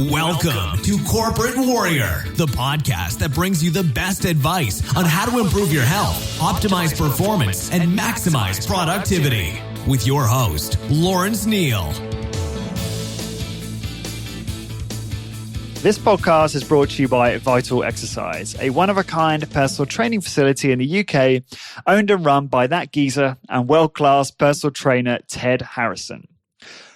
Welcome to Corporate Warrior, the podcast that brings you the best advice on how to improve your health, optimize performance, and maximize productivity. With your host, Lawrence Neal. This podcast is brought to you by Vital Exercise, a one-of-a-kind personal training facility in the UK, owned and run by that geezer and world-class personal trainer Ted Harrison.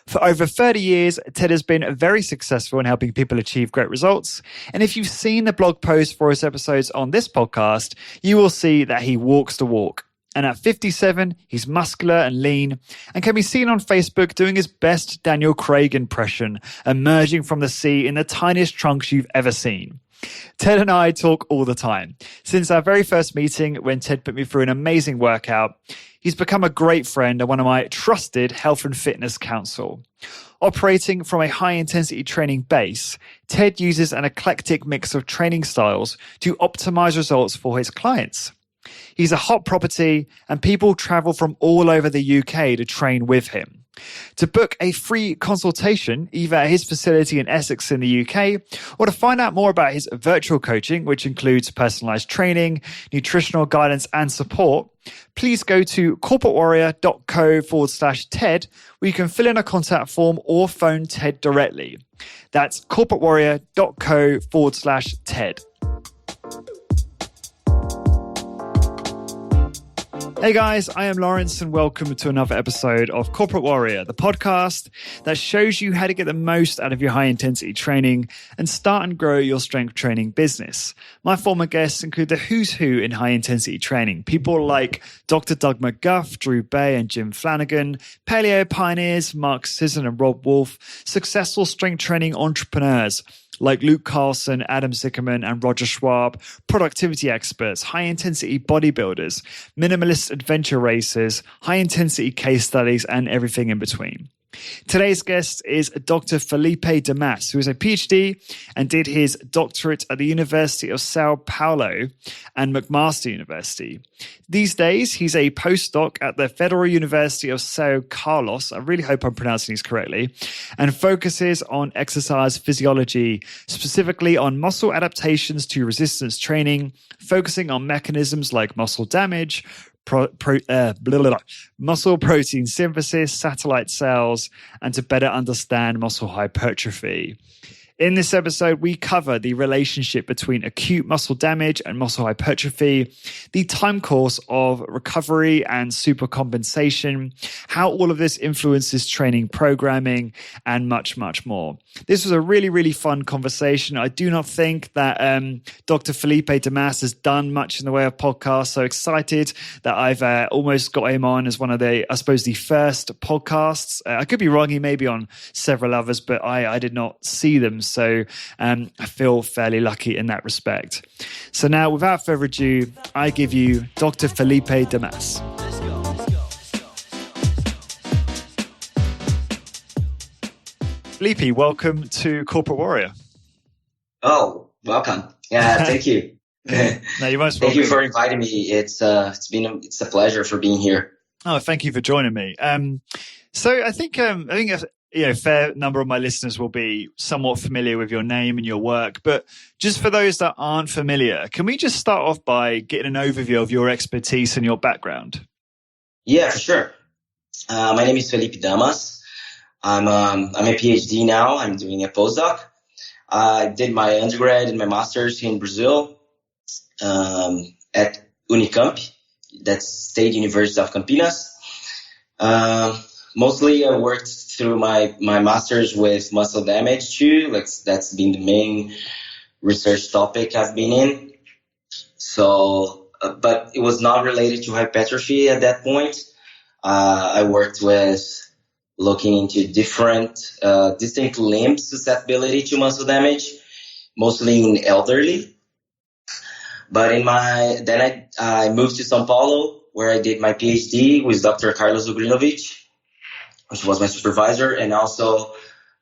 For over 30 years, Ted has been very successful in helping people achieve great results. And if you've seen the blog post for his episodes on this podcast, you will see that he walks the walk. And at 57, he's muscular and lean and can be seen on Facebook doing his best Daniel Craig impression, emerging from the sea in the tiniest trunks you've ever seen. Ted and I talk all the time. Since our very first meeting, when Ted put me through an amazing workout, he's become a great friend and one of my trusted health and fitness counsel. Operating from a high-intensity training base, Ted uses an eclectic mix of training styles to optimize results for his clients. He's a hot property and people travel from all over the UK to train with him. To book a free consultation, either at his facility in Essex in the UK, or to find out more about his virtual coaching, which includes personalized training, nutritional guidance, and support, please go to corporatewarrior.co/TED, where you can fill in a contact form or phone Ted directly. That's corporatewarrior.co/TED. Hey guys, I am Lawrence and welcome to another episode of Corporate Warrior, the podcast that shows you how to get the most out of your high-intensity training and start and grow your strength training business. My former guests include the who's who in high-intensity training, people like Dr. Doug McGuff, Drew Bay and Jim Flanagan, paleo pioneers Mark Sisson and Rob Wolf, successful strength training entrepreneurs like Luke Carlson, Adam Zickerman, and Roger Schwab, productivity experts, high-intensity bodybuilders, minimalist adventure racers, high-intensity case studies, and everything in between. Today's guest is Dr. Felipe Damas, who is a PhD and did his doctorate at the University of Sao Paulo and McMaster University. These days, he's a postdoc at the Federal University of Sao Carlos, I really hope I'm pronouncing these correctly, and focuses on exercise physiology, specifically on muscle adaptations to resistance training, focusing on mechanisms like muscle damage, muscle protein synthesis, satellite cells, and to better understand muscle hypertrophy. In this episode, we cover the relationship between acute muscle damage and muscle hypertrophy, the time course of recovery and supercompensation, how all of this influences training programming, and much, much more. This was a really, really fun conversation. I do not think that Dr. Felipe Damas has done much in the way of podcasts, so excited that I've almost got him on as one of the, I suppose, the first podcasts. I could be wrong, he may be on several others, but I did not see them. So I feel fairly lucky in that respect. So now, without further ado, I give you Dr. Felipe Damas. Felipe, welcome to Corporate Warrior. Oh, welcome. Yeah, thank you. No, you're most welcome. Thank you for inviting me. It's a pleasure for being here. Oh, thank you for joining me. So I think a fair number of my listeners will be somewhat familiar with your name and your work, but just for those that aren't familiar, can we just start off by getting an overview of your expertise and your background? Yeah, for sure. My name is Felipe Damas. I'm a PhD now. I'm doing a postdoc. I did my undergrad and my master's here in Brazil at Unicamp, that's State University of Campinas. Mostly I worked through my master's with muscle damage too. That's been the main research topic I've been in. So, but it was not related to hypertrophy at that point. I worked with looking into distinct limb susceptibility to muscle damage, mostly in elderly. But then I moved to São Paulo, where I did my PhD with Dr. Carlos Ugrinovich, which was my supervisor, and also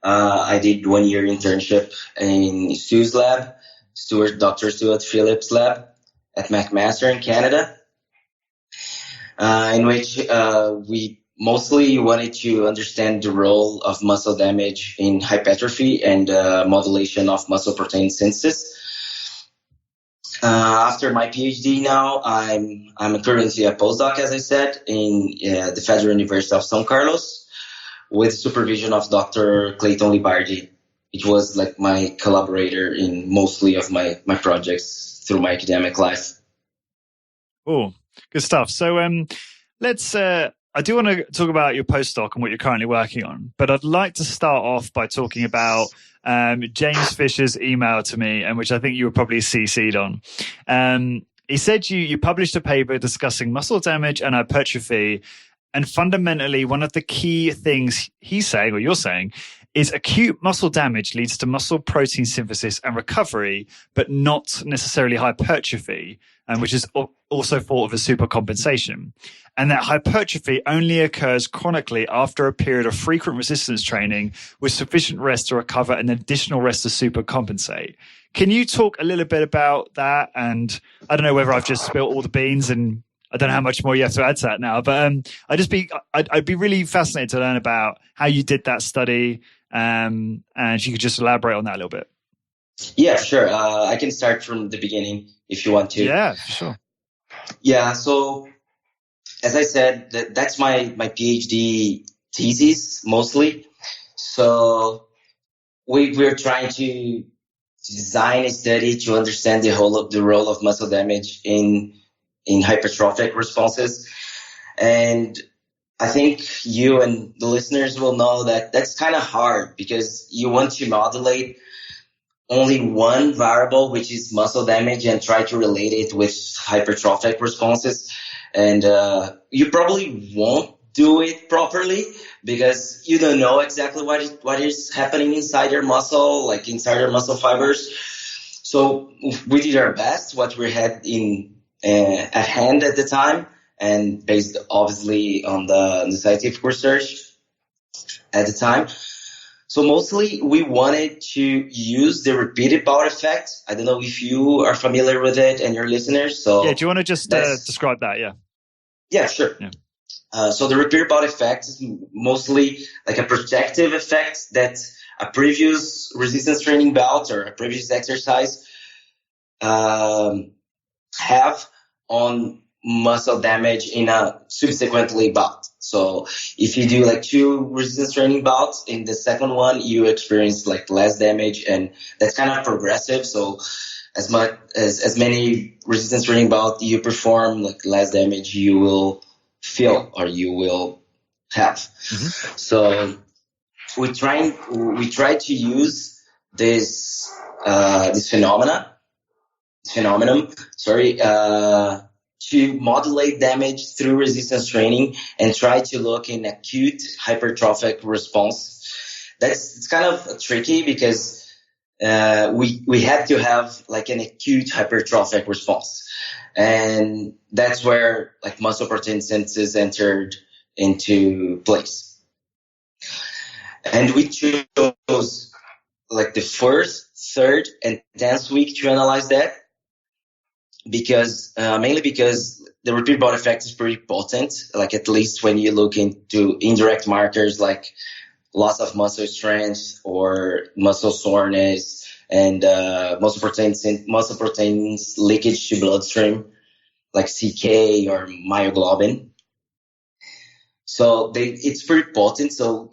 I did 1 year internship in Stu's lab, Dr. Stuart Phillips' lab at McMaster in Canada, in which we mostly you wanted to understand the role of muscle damage in hypertrophy and modulation of muscle protein synthesis. After my PhD now, I'm currently a postdoc, as I said, in the Federal University of São Carlos with supervision of Dr. Clayton Libardi. It was like my collaborator in mostly of my projects through my academic life. Oh, good stuff. So let's I do want to talk about your postdoc and what you're currently working on, but I'd like to start off by talking about James Fisher's email to me, and which I think you were probably CC'd on. He said you published a paper discussing muscle damage and hypertrophy, and fundamentally one of the key things he's saying, or you're saying, is acute muscle damage leads to muscle protein synthesis and recovery, but not necessarily hypertrophy, which is also thought of as supercompensation. And that hypertrophy only occurs chronically after a period of frequent resistance training with sufficient rest to recover and additional rest to supercompensate. Can you talk a little bit about that? And I don't know whether I've just spilled all the beans, and I don't know how much more you have to add to that now, but I'd be really fascinated to learn about how you did that study, and if you could just elaborate on that a little bit. Yeah, sure. I can start from the beginning if you want to. Yeah, sure. Yeah, so as I said, that's my PhD thesis mostly. So we're trying to design a study to understand the role of muscle damage in hypertrophic responses. And I think you and the listeners will know that that's kind of hard because you want to modulate only one variable, which is muscle damage, and try to relate it with hypertrophic responses. And you probably won't do it properly because you don't know exactly what is happening inside your muscle, like inside your muscle fibers. So we did our best, what we had at hand at the time, and based obviously on the scientific research at the time. So mostly we wanted to use the repeated bout effect. I don't know if you are familiar with it and your listeners. So yeah, do you want to just describe that? Yeah. Yeah, sure. Yeah. So the repeated bout effect is mostly like a protective effect that a previous resistance training bout or a previous exercise have on muscle damage in a subsequently bout. So if you do like 2 resistance training bouts, in the second one you experience like less damage, and that's kind of progressive. So as many resistance training bouts you perform, like less damage you will feel or you will have. Mm-hmm. So we try to use this phenomenon, to modulate damage through resistance training and try to look in acute hypertrophic response. It's kind of tricky because we had to have like an acute hypertrophic response, and that's where like muscle protein synthesis entered into place. And we chose like the first, third, and 10th week to analyze that. Mainly because the repeat bout effect is pretty potent, like at least when you look into indirect markers like loss of muscle strength or muscle soreness and muscle proteins leakage to bloodstream like CK or myoglobin. So it's pretty potent. So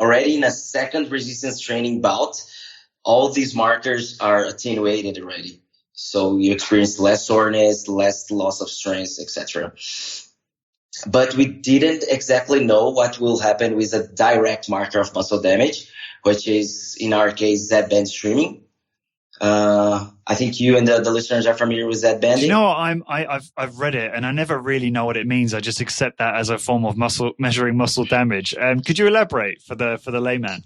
already in a second resistance training bout, all these markers are attenuated already. So you experience less soreness, less loss of strength, etc. But we didn't exactly know what will happen with a direct marker of muscle damage, which is in our case Z-band streaming. I think you and the listeners are familiar with Z-banding. You know what? I've read it and I never really know what it means. I just accept that as a form of measuring muscle damage. Could you elaborate for the layman?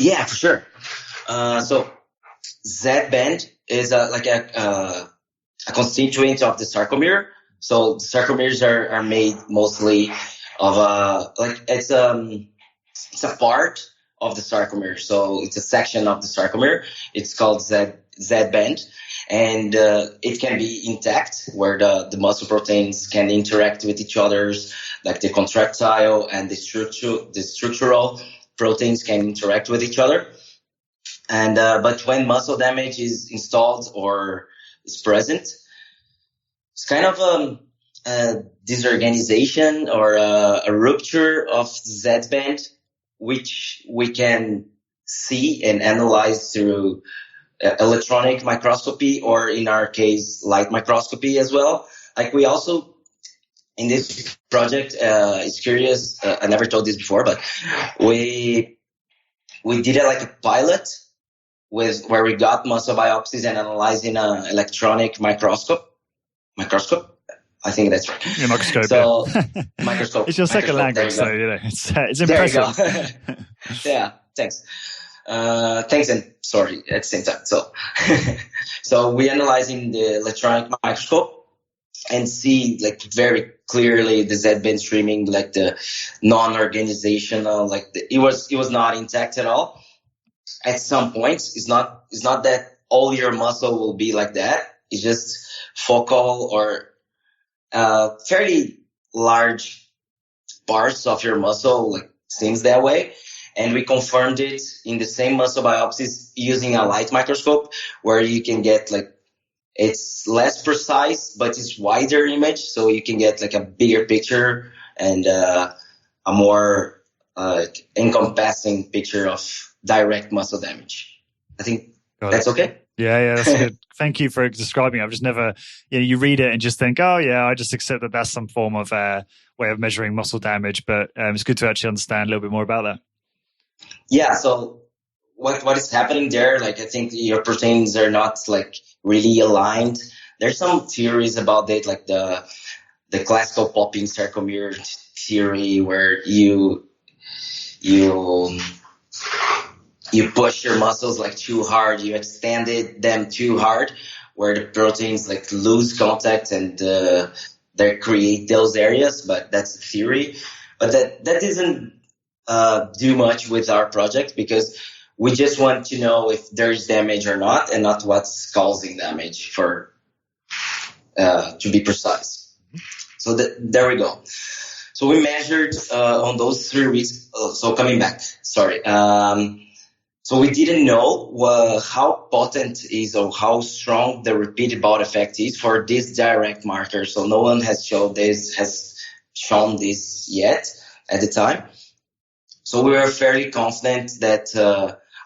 Yeah, for sure. So Z-band is a constituent of the sarcomere. So the sarcomeres are made mostly of it's a part of the sarcomere. So it's a section of the sarcomere. It's called Z-band, and it can be intact where the muscle proteins can interact with each other like the contractile and the structural proteins can interact with each other. And but when muscle damage is installed or is present, it's kind of a disorganization or a rupture of the Z band, which we can see and analyze through electronic microscopy, or in our case, light microscopy as well. Like we also, in this project, it's curious, I never told this before, but we did it like a pilot where we got muscle biopsies and analyzing an electronic microscope. I think that's right. Yeah, microscope. So, yeah. microscope. It's your second language, so it's impressive. There you go. Yeah, thanks. Thanks and sorry at the same time. So we analyzing the electronic microscope and see like very clearly the Z band streaming, like the non-organizational, like it was not intact at all. At some points, it's not that all your muscle will be like that. It's just focal or fairly large parts of your muscle like seems that way. And we confirmed it in the same muscle biopsies using a light microscope, where you can get like, it's less precise, but it's wider image. So you can get like a bigger picture and a more encompassing picture of direct muscle damage. I think that's okay. Yeah, that's good. Thank you for describing it. I've just never, you read it and just think, oh yeah, I just accept that that's some form of way of measuring muscle damage. But it's good to actually understand a little bit more about that. Yeah, so what is happening there? Like, I think your proteins are not like really aligned. There's some theories about it, like the classical popping sarcomere theory, where you push your muscles like too hard, you extended them too hard, where the proteins like lose contact and they create those areas. But that's a theory. But that doesn't do much with our project, because we just want to know if there's damage or not, and not what's causing damage, for to be precise. So there we go. So we measured on those 3 weeks. So coming back, sorry. So we didn't know how potent is or how strong the repeated bout effect is for this direct marker. So no one has shown this yet at the time. So we were fairly confident that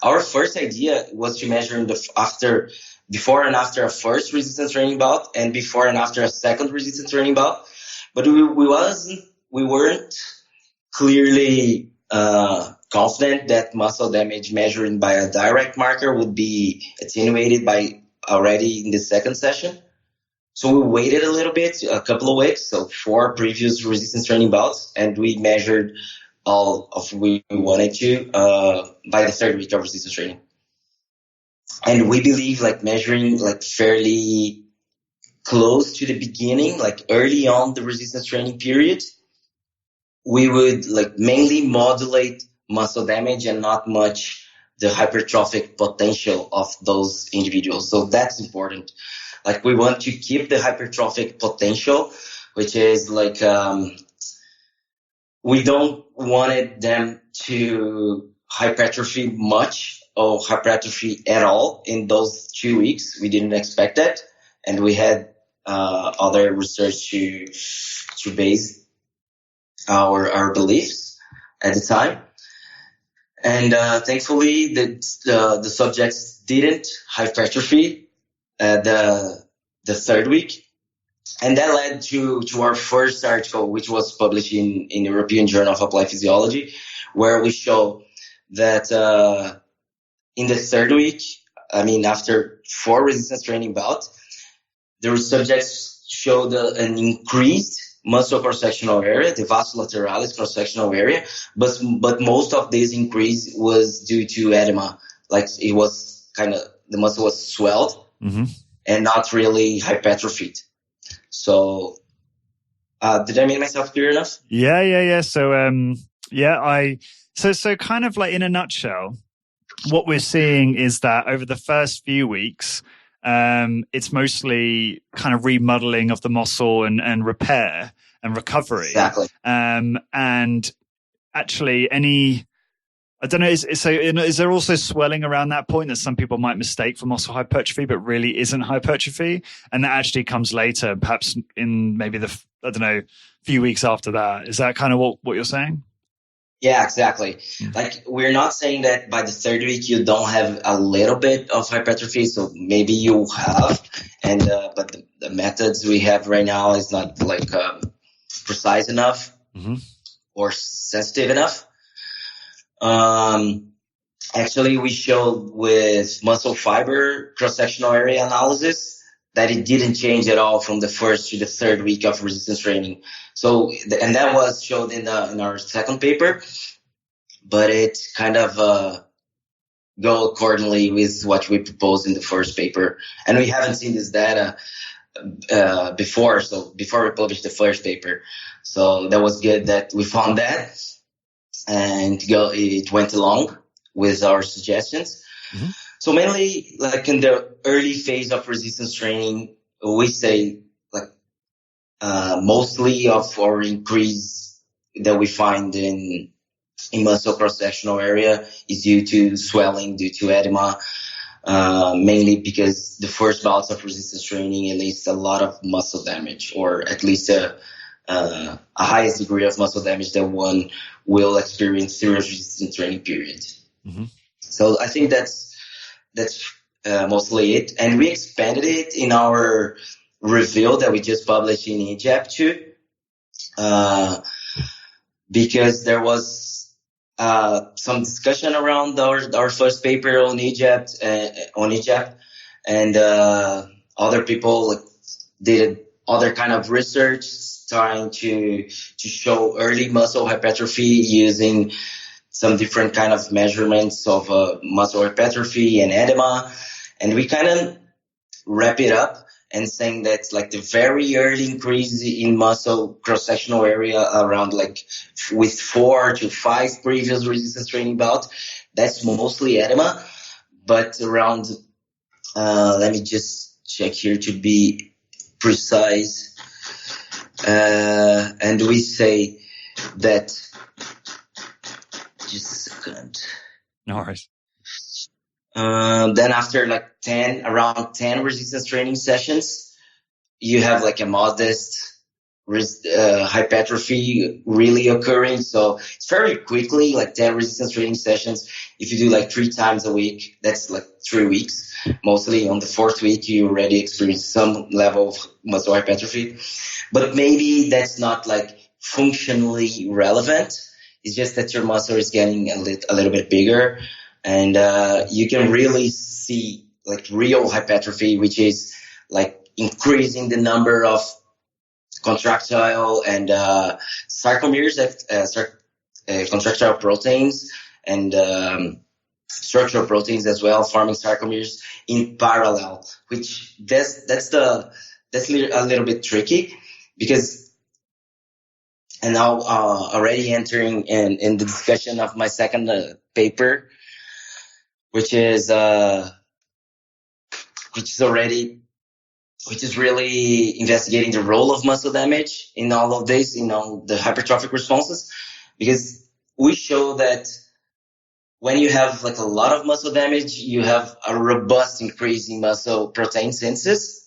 our first idea was to measure before and after a first resistance training bout and before and after a second resistance training bout. But we weren't clearly confident that muscle damage measured by a direct marker would be attenuated by already in the second session. So we waited a little bit, a couple of weeks, so 4 previous resistance training bouts, and we measured all of we wanted to by the 3rd week of resistance training. And we believe like measuring like fairly close to the beginning, like early on the resistance training period, we would like mainly modulate muscle damage and not much the hypertrophic potential of those individuals. So that's important. Like we want to keep the hypertrophic potential, which is like we don't wanted them to hypertrophy much or hypertrophy at all in those 2 weeks. We didn't expect that, and we had other research to base our beliefs at the time. And thankfully, the subjects didn't hypertrophy the 3rd week. And that led to our first article, which was published in European Journal of Applied Physiology, where we show that in the 3rd week, after 4 resistance training bouts, the subjects showed an increased muscle cross-sectional area, the vas lateralis cross-sectional area, but most of this increase was due to edema. Like it was the muscle was swelled and not really hypertrophied. So, did I make myself clear enough? Yeah. So, so kind of like in a nutshell, what we're seeing is that over the first few weeks, it's mostly kind of remodeling of the muscle and repair. and recovery. Exactly. And actually, I don't know. Is there also swelling around that point that some people might mistake for muscle hypertrophy, but really isn't hypertrophy, and that actually comes later, perhaps in maybe few weeks after that? Is that kind of what you're saying? Yeah, exactly. Like, we're not saying that by the third week you don't have a little bit of hypertrophy. So maybe you have, but the methods we have right now is not like precise enough or sensitive enough. Actually, we showed with muscle fiber cross-sectional area analysis that it didn't change at all from the first to the third week of resistance training. So, and that was showed in our second paper, but it kind of go accordingly with what we proposed in the first paper. And we haven't seen this data before we published the first paper. So that was good that we found that. And it went along with our suggestions. So mainly, like in the early phase of resistance training, we say like mostly of our increase that we find in muscle cross-sectional area is due to swelling, due to edema, mainly because the first bouts of resistance training elicit a lot of muscle damage, or at least a highest degree of muscle damage that one will experience through a resistance training period. So I think that's mostly it. And we expanded it in our review that we just published in Egypt too, because there was some discussion around our first paper on Egypt, and other people did other kind of research trying to show early muscle hypertrophy using some different kind of measurements of muscle hypertrophy and edema. And we kind of wrap it up and saying that like the very early increase in muscle cross-sectional area around like with 4 to 5 previous resistance training bouts, that's mostly edema. But around, let me just check here to be precise. And we say that, just a second. No worries. Then after like around 10 resistance training sessions, you have like a modest hypertrophy really occurring. So it's very quickly, like 10 resistance training sessions. If you do like 3 times a week, that's like 3 weeks. Mostly on the 4th week, you already experience some level of muscle hypertrophy. But maybe that's not like functionally relevant. It's just that your muscle is getting a little bit bigger, and you can really see like real hypertrophy, which is like increasing the number of contractile and sarcomeres, contractile proteins, and structural proteins as well, forming sarcomeres in parallel. Which that's a little bit tricky, because. And now already entering in the discussion of my second paper, which is really investigating the role of muscle damage in all of this, the hypertrophic responses, because we show that when you have like a lot of muscle damage, you have a robust increase in muscle protein synthesis.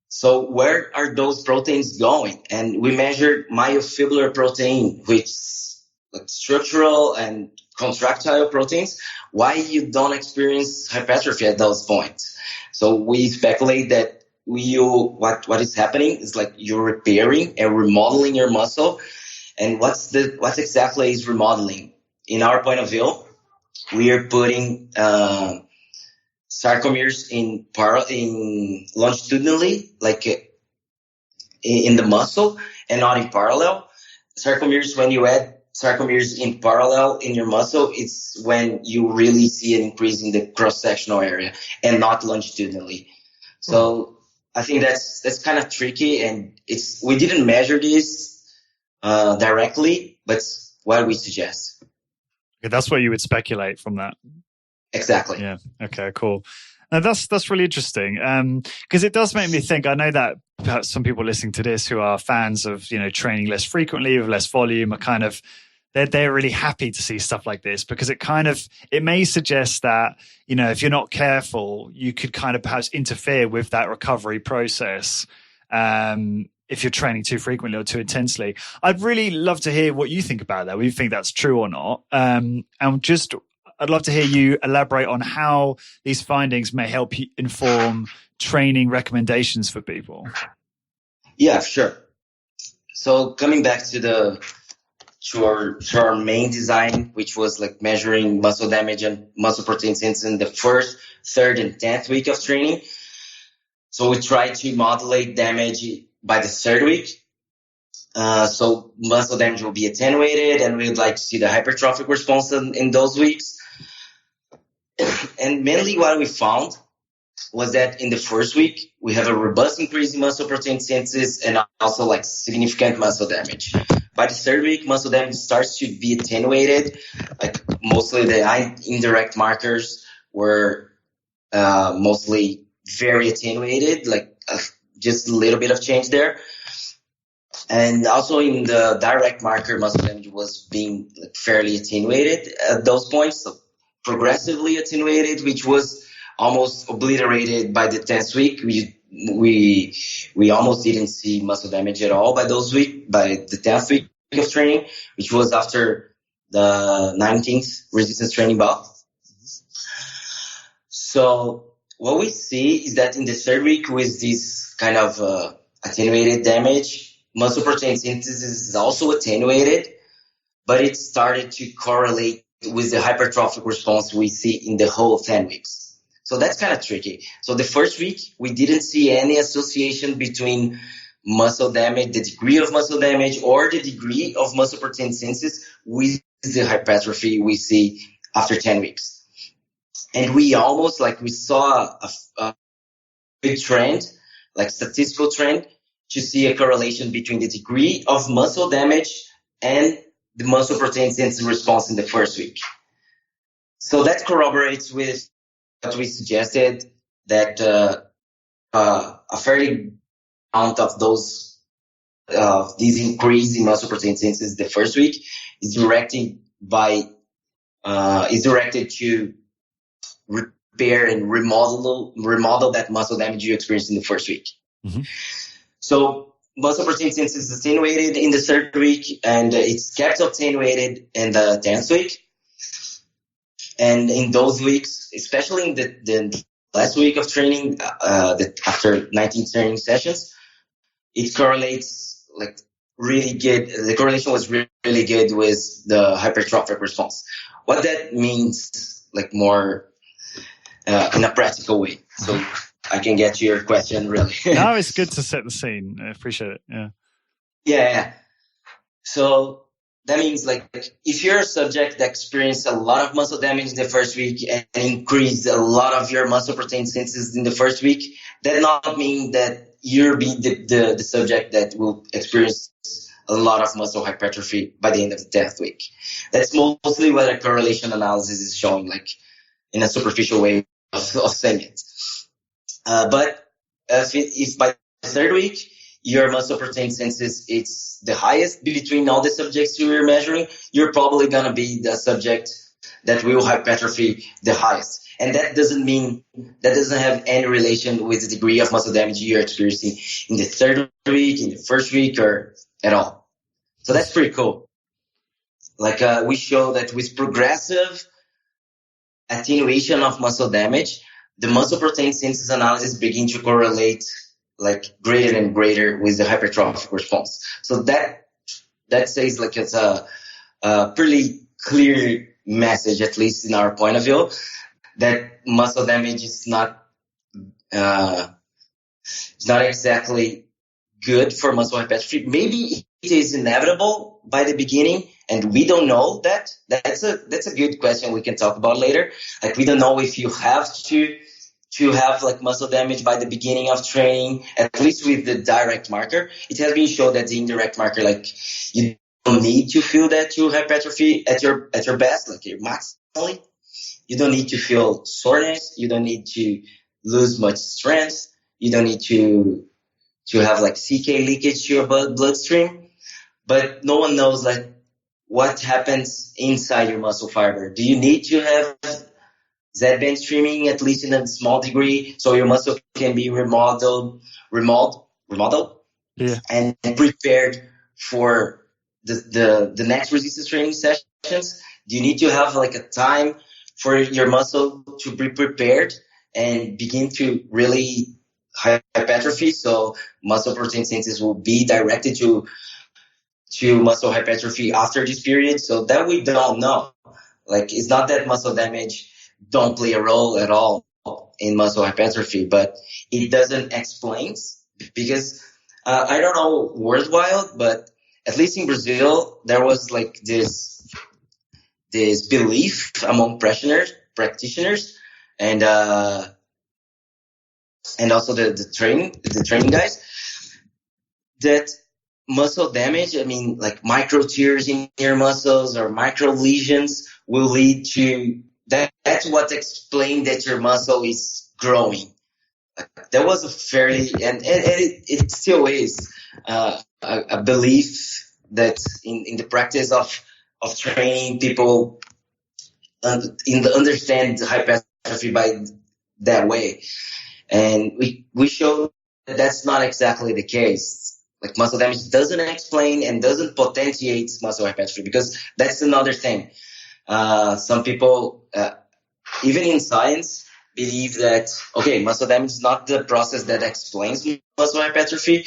So where are those proteins going? And we measured myofibrillar protein, which is like structural and contractile proteins. Why you don't experience hypertrophy at those points? So we speculate that what is happening is like you're repairing and remodeling your muscle. And what exactly is remodeling? In our point of view, we are putting sarcomeres in longitudinally, like in the muscle, and not in parallel. Sarcomeres, when you add sarcomeres in parallel in your muscle, it's when you really see an increase in the cross-sectional area, and not longitudinally. So I think that's kind of tricky, and we didn't measure this directly, but it's what we suggest. Okay, that's what you would speculate from that. Exactly. Yeah. Okay, cool. Now that's really interesting. Because it does make me think, I know that perhaps some people listening to this who are fans of, training less frequently with less volume are kind of, they're really happy to see stuff like this, because it may suggest that, if you're not careful, you could kind of perhaps interfere with that recovery process. If you're training too frequently or too intensely. I'd really love to hear what you think about that, whether you think that's true or not. I'd love to hear you elaborate on how these findings may help you inform training recommendations for people. Yeah, sure. So coming back to our main design, which was like measuring muscle damage and muscle protein synthesis in the first, third, and 10th week of training. So we try to modulate damage by the third week. So muscle damage will be attenuated, and we'd like to see the hypertrophic response in those weeks. And mainly what we found was that in the first week, we have a robust increase in muscle protein synthesis and also like significant muscle damage. By the third week, muscle damage starts to be attenuated. Like mostly the indirect markers were mostly very attenuated, like just a little bit of change there. And also in the direct marker, muscle damage was being like fairly attenuated at those points, so progressively attenuated, which was almost obliterated by the 10th week. We almost didn't see muscle damage at all by the 10th week of training, which was after the 19th resistance training bout. So what we see is that in the third week, with this kind of attenuated damage, muscle protein synthesis is also attenuated, but it started to correlate with the hypertrophic response we see in the whole 10 weeks. So that's kind of tricky. So the first week, we didn't see any association between muscle damage, the degree of muscle damage, or the degree of muscle protein synthesis with the hypertrophy we see after 10 weeks. And we saw a big trend, like statistical trend, to see a correlation between the degree of muscle damage and the muscle protein synthesis response in the first week. So that corroborates with what we suggested, that a fairly amount of these increase in muscle protein synthesis the first week is directed to repair and remodel that muscle damage you experienced in the first week. Mm-hmm. So muscle protein synthesis is attenuated in the third week, and it's kept attenuated in the 10th week. And in those weeks, especially in the last week of training, after 19 training sessions, it correlates like really good. The correlation was really good with the hypertrophic response. What that means, like more in a practical way. So I can get to your question, really. No, it's good to set the scene. I appreciate it. Yeah. Yeah. So that means like if you're a subject that experienced a lot of muscle damage in the first week and increased a lot of your muscle protein synthesis in the first week, that does not mean that you'll be the subject that will experience a lot of muscle hypertrophy by the end of the 10th week. That's mostly what a correlation analysis is showing, like in a superficial way of saying it. But if by the third week, your muscle protein synthesis it's the highest between all the subjects you were measuring, you're probably going to be the subject that will hypertrophy the highest. And that doesn't have any relation with the degree of muscle damage you're experiencing in the third week, in the first week, or at all. So that's pretty cool. Like we show that with progressive attenuation of muscle damage, the muscle protein synthesis analysis begin to correlate like greater and greater with the hypertrophic response. So that says like it's a pretty clear message, at least in our point of view, that muscle damage is not exactly good for muscle hypertrophy. Maybe it is inevitable by the beginning, and we don't know that. That's a good question we can talk about later. Like we don't know if you have to have like muscle damage by the beginning of training, at least with the direct marker. It has been shown that the indirect marker, like you don't need to feel that you hypertrophy at your best, like your maximally. You don't need to feel soreness. You don't need to lose much strength. You don't need to have like CK leakage to your bloodstream. But no one knows like what happens inside your muscle fiber. Do you need to have Z-band streaming at least in a small degree so your muscle can be remodeled, Yeah. and prepared for the next resistance training sessions? Do you need to have like a time for your muscle to be prepared and begin to really hypertrophy? So muscle protein synthesis will be directed to muscle hypertrophy after this period. So that we don't know. Like, it's not that muscle damage don't play a role at all in muscle hypertrophy, but it doesn't explain, because I don't know worldwide, but at least in Brazil, there was like this belief among practitioners, and also the training guys, that muscle damage, I mean, like micro tears in your muscles or micro lesions will lead to that. That's what explained that your muscle is growing. That was a fairly, and it still is a belief that in the practice of training, people understand hypertrophy by that way. And we show that that's not exactly the case. Like, muscle damage doesn't explain and doesn't potentiate muscle hypertrophy, because that's another thing. Some people, even in science, believe that, okay, muscle damage is not the process that explains muscle hypertrophy,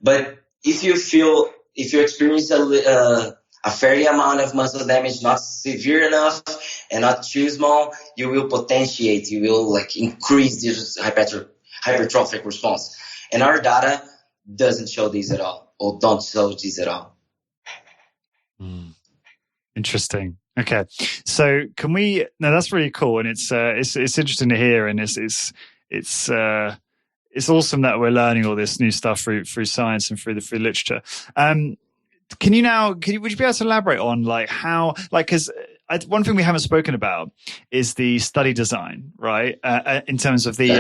but if you experience a fair amount of muscle damage, not severe enough and not too small, you will potentiate, you will like increase this hypertrophic response. And our data doesn't show these at all, or don't show these at all. Interesting. Okay, so can we? No, that's really cool, and it's interesting to hear, and it's awesome that we're learning all this new stuff through science and through the literature. Would you be able to elaborate on like how, like, because one thing we haven't spoken about is the study design, right? In terms of the,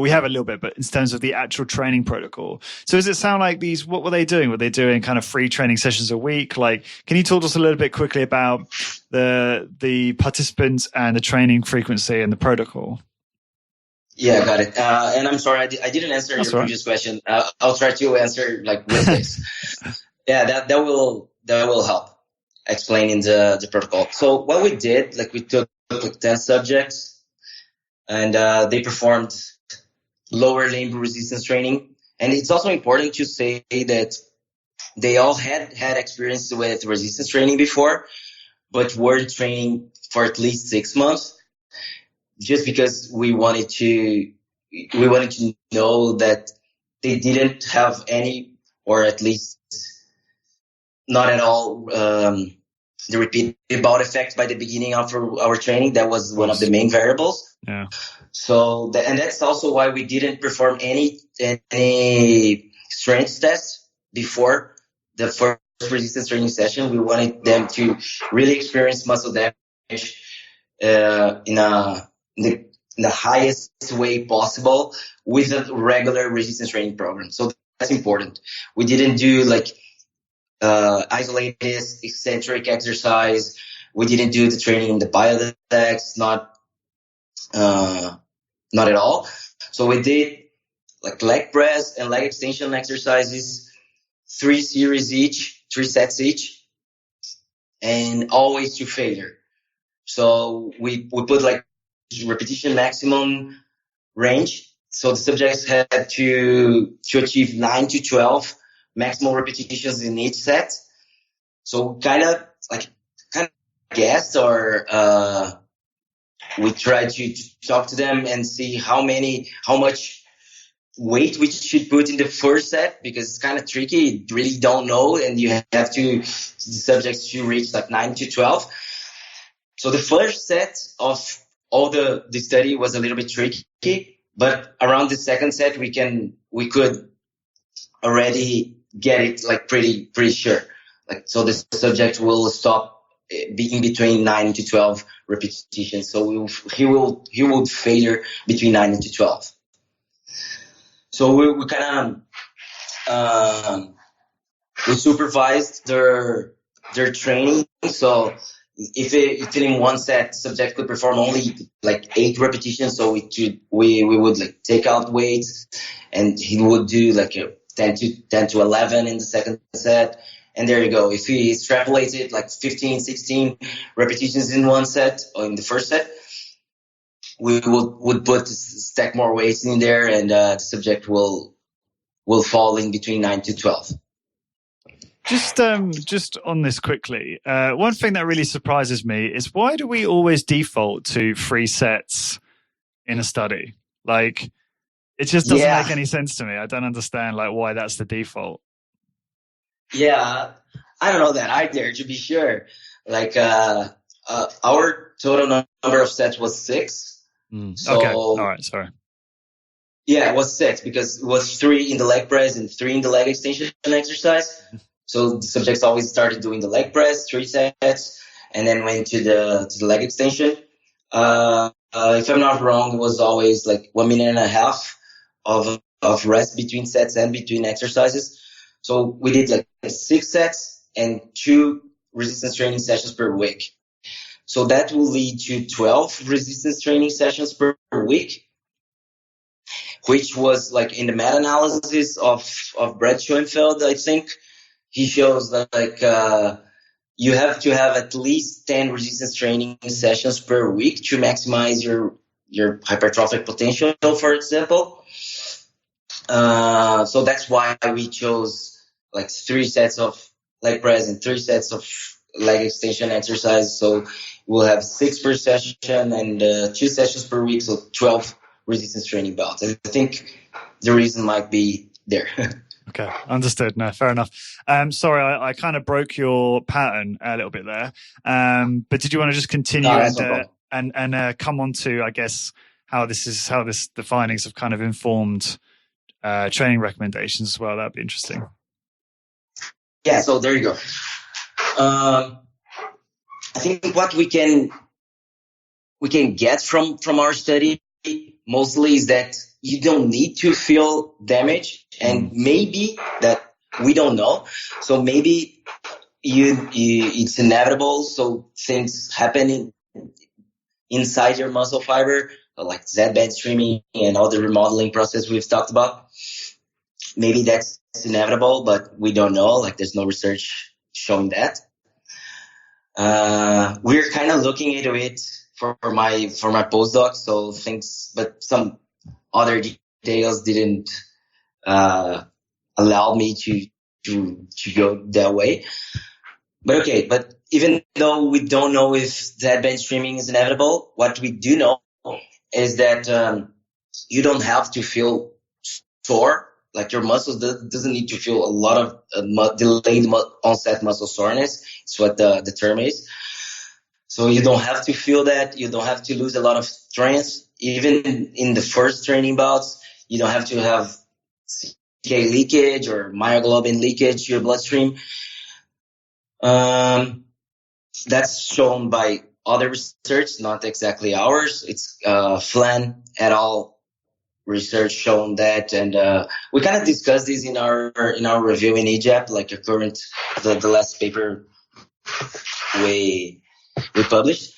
we have a little bit, but in terms of the actual training protocol. So does it sound like what were they doing? Were they doing kind of 3 training sessions a week? Like, can you talk to us a little bit quickly about the participants and the training frequency and the protocol? Yeah, got it. And I'm sorry, I didn't answer your previous question. I'll try to answer like with this. Yeah, that will help explaining the protocol. So what we did, like, we took like 10 subjects, and they performed lower limb resistance training. And it's also important to say that they all had experience with resistance training before, but were training for at least 6 months, just because we wanted to know that they didn't have any, or at least not at all, the repeated bout effect by the beginning of our training. That was one of the main variables. Yeah. So, and that's also why we didn't perform any strength tests before the first resistance training session. We wanted them to really experience muscle damage in the highest way possible with a regular resistance training program. So that's important. We didn't do like isolated eccentric exercise. We didn't do the training in the biodex, not at all. So we did like leg press and leg extension exercises, 3 series each, 3 sets each, and always to failure. So we put like repetition maximum range. So the subjects had to achieve 9 to 12 maximal repetitions in each set. So kind of guess, or we tried to talk to them and see how much weight we should put in the first set, because it's kind of tricky. You really don't know, and you have the subjects to reach like 9 to 12. So the first set of all the study was a little bit tricky, but around the second set we could already get it like pretty sure. Like, so the subject will stop being between 9 to 12 repetitions. So he would failure between 9 and to 12. So we kind of we supervised their training. So if in one set subject could perform only like 8 repetitions, so we would like take out weights, and he would do like a 10 to 11 in the second set. And there you go. If he extrapolates it like 15, 16 repetitions in one set or in the first set, we would stack more weights in there, and the subject will fall in between 9 to 12. Just on this quickly, one thing that really surprises me is why do we always default to 3 sets in a study? Like, it just doesn't make any sense to me. I don't understand like why that's the default. Yeah, I don't know that either, to be sure. Like, our total number of sets was 6. So, okay, all right, sorry. Yeah, it was 6 because it was 3 in the leg press and 3 in the leg extension exercise. So the subjects always started doing the leg press, 3 sets, and then went to the leg extension. If I'm not wrong, it was always like 1.5 minutes of rest between sets and between exercises. So we did like 6 sets and 2 resistance training sessions per week. So that will lead to 12 resistance training sessions per week, which was like in the meta-analysis of Brad Schoenfeld, I think. He shows that like you have to have at least 10 resistance training sessions per week to maximize your hypertrophic potential, for example. So that's why we chose like 3 sets of leg press and 3 sets of leg extension exercise. So we'll have 6 per session and 2 sessions per week, so 12 resistance training bouts. I think the reason might be there. Okay, understood. No, fair enough. Sorry, I kind of broke your pattern a little bit there. But did you want to just continue and come on to, I guess, how the findings have kind of informed training recommendations as well? That'd be interesting. Yeah, so there you go. I think what we can get from our study mostly is that you don't need to feel damage, and maybe that we don't know. So maybe it's inevitable. So things happen inside your muscle fiber, like Z-band streaming and all the remodeling process we've talked about. Maybe that's inevitable, but we don't know. Like, there's no research showing that. We're kind of looking into it for my postdoc. So things, but some other details didn't allow me to go that way. But okay, but even though we don't know if Z-band streaming is inevitable, what we do know is that you don't have to feel sore. Like, your muscles doesn't need to feel a lot of delayed onset muscle soreness. It's what the term is. So you don't have to feel that. You don't have to lose a lot of strength. Even in the first training bouts, you don't have to have CK leakage or myoglobin leakage to your bloodstream. That's shown by other research, not exactly ours. It's Flan et al. Research shown that, and we kind of discussed this in our review in Egypt, like the last paper we published.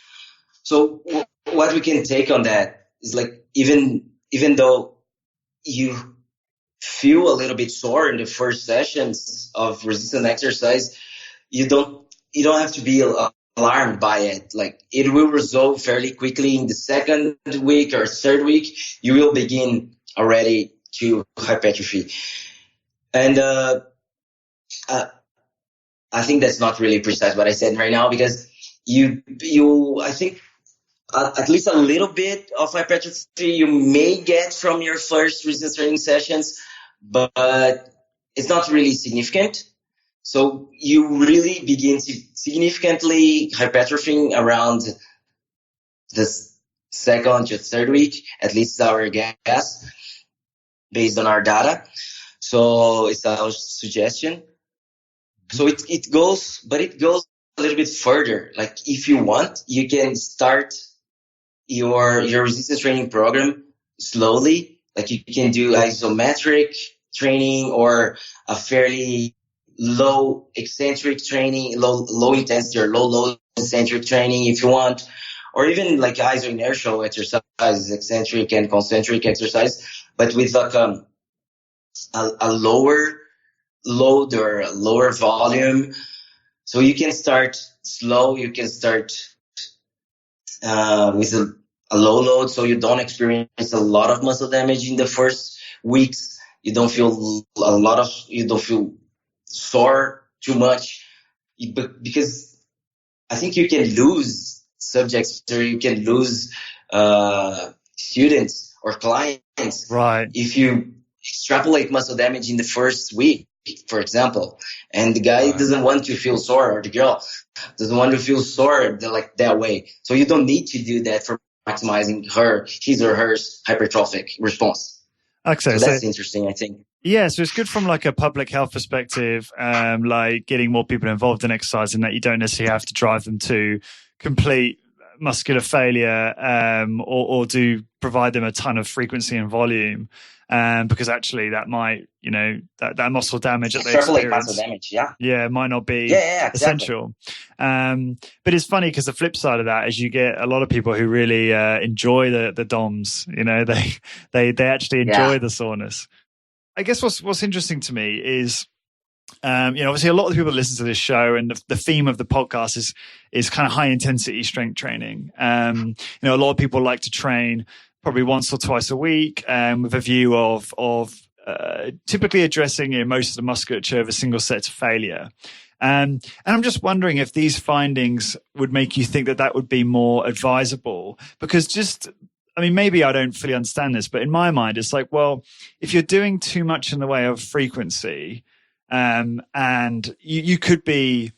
So what we can take on that is, like, even though you feel a little bit sore in the first sessions of resistance exercise, you don't have to be alarmed by it. Like, it will resolve fairly quickly in the second week or third week. You will begin already to hypertrophy. And I think that's not really precise what I said right now, because I think at least a little bit of hypertrophy you may get from your first resistance training sessions, but it's not really significant. So you really begin to significantly hypertrophying around the second to third week, at least our guess, based on our data. So it's our suggestion. So it goes little bit further. Like if you want, you can start your resistance training program slowly. Like you can do isometric training or a fairly low eccentric training, low intensity or low load eccentric training if you want, or even like isoinertial exercises, eccentric and concentric exercise, but with like a lower load or a lower volume. So you can start slow. You can start with a low load, so you don't experience a lot of muscle damage in the first weeks. You don't feel sore too much, because I think you can lose subjects or you can lose students or clients, right? If you extrapolate muscle damage in the first week, for example, and the guy doesn't want to feel sore, or the girl doesn't want to feel sore like that way. So you don't need to do that for maximizing his or her hypertrophic response. Okay, so that's interesting, I think. Yeah, so it's good from like a public health perspective, like getting more people involved in exercise, and that you don't necessarily have to drive them to complete muscular failure, or do provide them a ton of frequency and volume, because actually that might, that muscle damage that they experience, muscle damage, might not be exactly. essential. But it's funny because the flip side of that is you get a lot of people who really enjoy the DOMs. They actually enjoy the soreness. I guess what's interesting to me is, obviously a lot of the people that listen to this show, and the theme of the podcast is kind of high intensity strength training. A lot of people like to train probably once or twice a week, with a view of typically addressing most of the musculature of a single set to failure. And I'm just wondering if these findings would make you think that would be more advisable, because maybe I don't fully understand this, but in my mind, it's like, well, if you're doing too much in the way of frequency, and you could be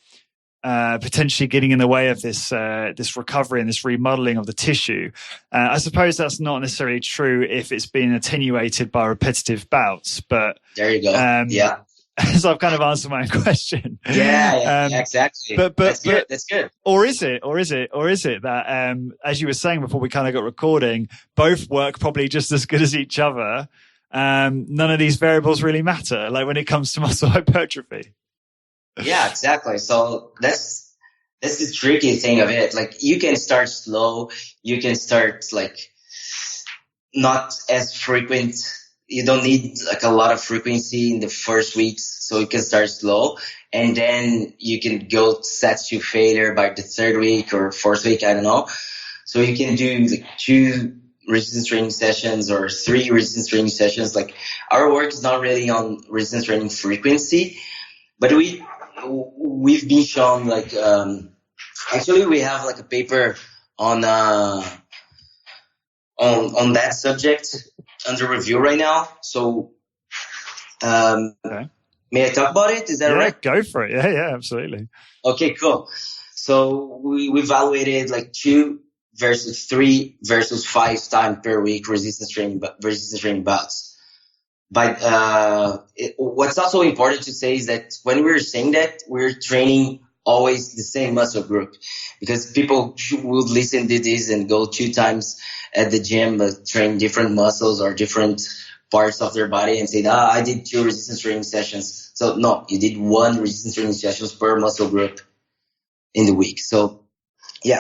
potentially getting in the way of this recovery and this remodeling of the tissue. I suppose that's not necessarily true if it's been attenuated by repetitive bouts, but there you go. So I've kind of answered my own question. Exactly. But that's good. Or is it that, as you were saying before we kind of got recording, both work probably just as good as each other? None of these variables really matter, like when it comes to muscle hypertrophy. Yeah, exactly. So that's the tricky thing of it. Like you can start slow, you can start like not as frequent. You don't need like a lot of frequency in the first weeks, so you can start slow, and then you can go set to failure by the third week or fourth week. I don't know. So you can do like 2 resistance training sessions or 3 resistance training sessions. Like our work is not really on resistance training frequency, but we've been shown like actually we have like a paper on that subject under review right now. So may I talk about it? Is that right? Go for it. Yeah, absolutely. Okay, cool. So we evaluated like 2 versus 3 versus 5 times per week resistance training bouts. But what's also important to say is that when we're saying that, we're training always the same muscle group, because people would listen to this and go 2 times at the gym but train different muscles or different parts of their body and say, I did 2 resistance training sessions. So no, you did 1 resistance training sessions per muscle group in the week. So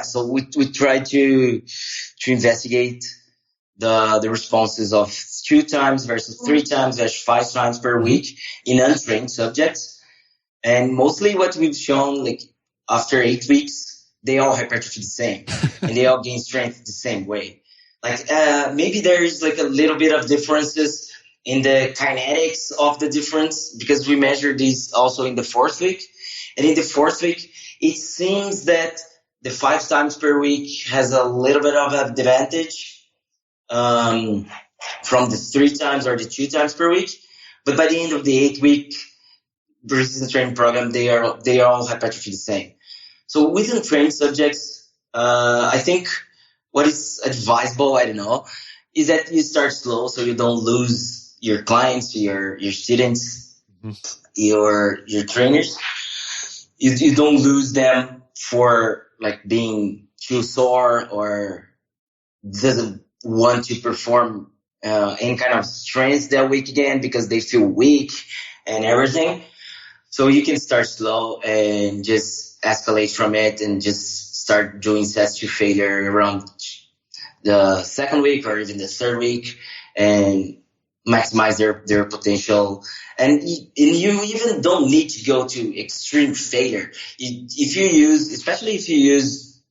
so we try to investigate the responses of 2 times versus 3 times versus 5 times per week in untrained subjects. And mostly what we've shown, like after 8 weeks, they all hypertrophy the same and they all gain strength the same way. Like maybe there's like a little bit of differences in the kinetics of the difference, because we measure these also in the 4th week. And in the 4th week, it seems that the 5 times per week has a little bit of advantage from the 3 times or the 2 times per week. But by the end of the 8-week resistance training program, they are all hypertrophy the same. So with untrained subjects, I think what is advisable, I don't know, is that you start slow so you don't lose your clients, your students, your trainers. You don't lose them for like being too sore or doesn't want to perform any kind of strength that week again because they feel weak and everything. So you can start slow and just escalate from it and just start doing sets to failure around the second week or even the third week and maximize their potential. And you even don't need to go to extreme failure. If you use, especially if you use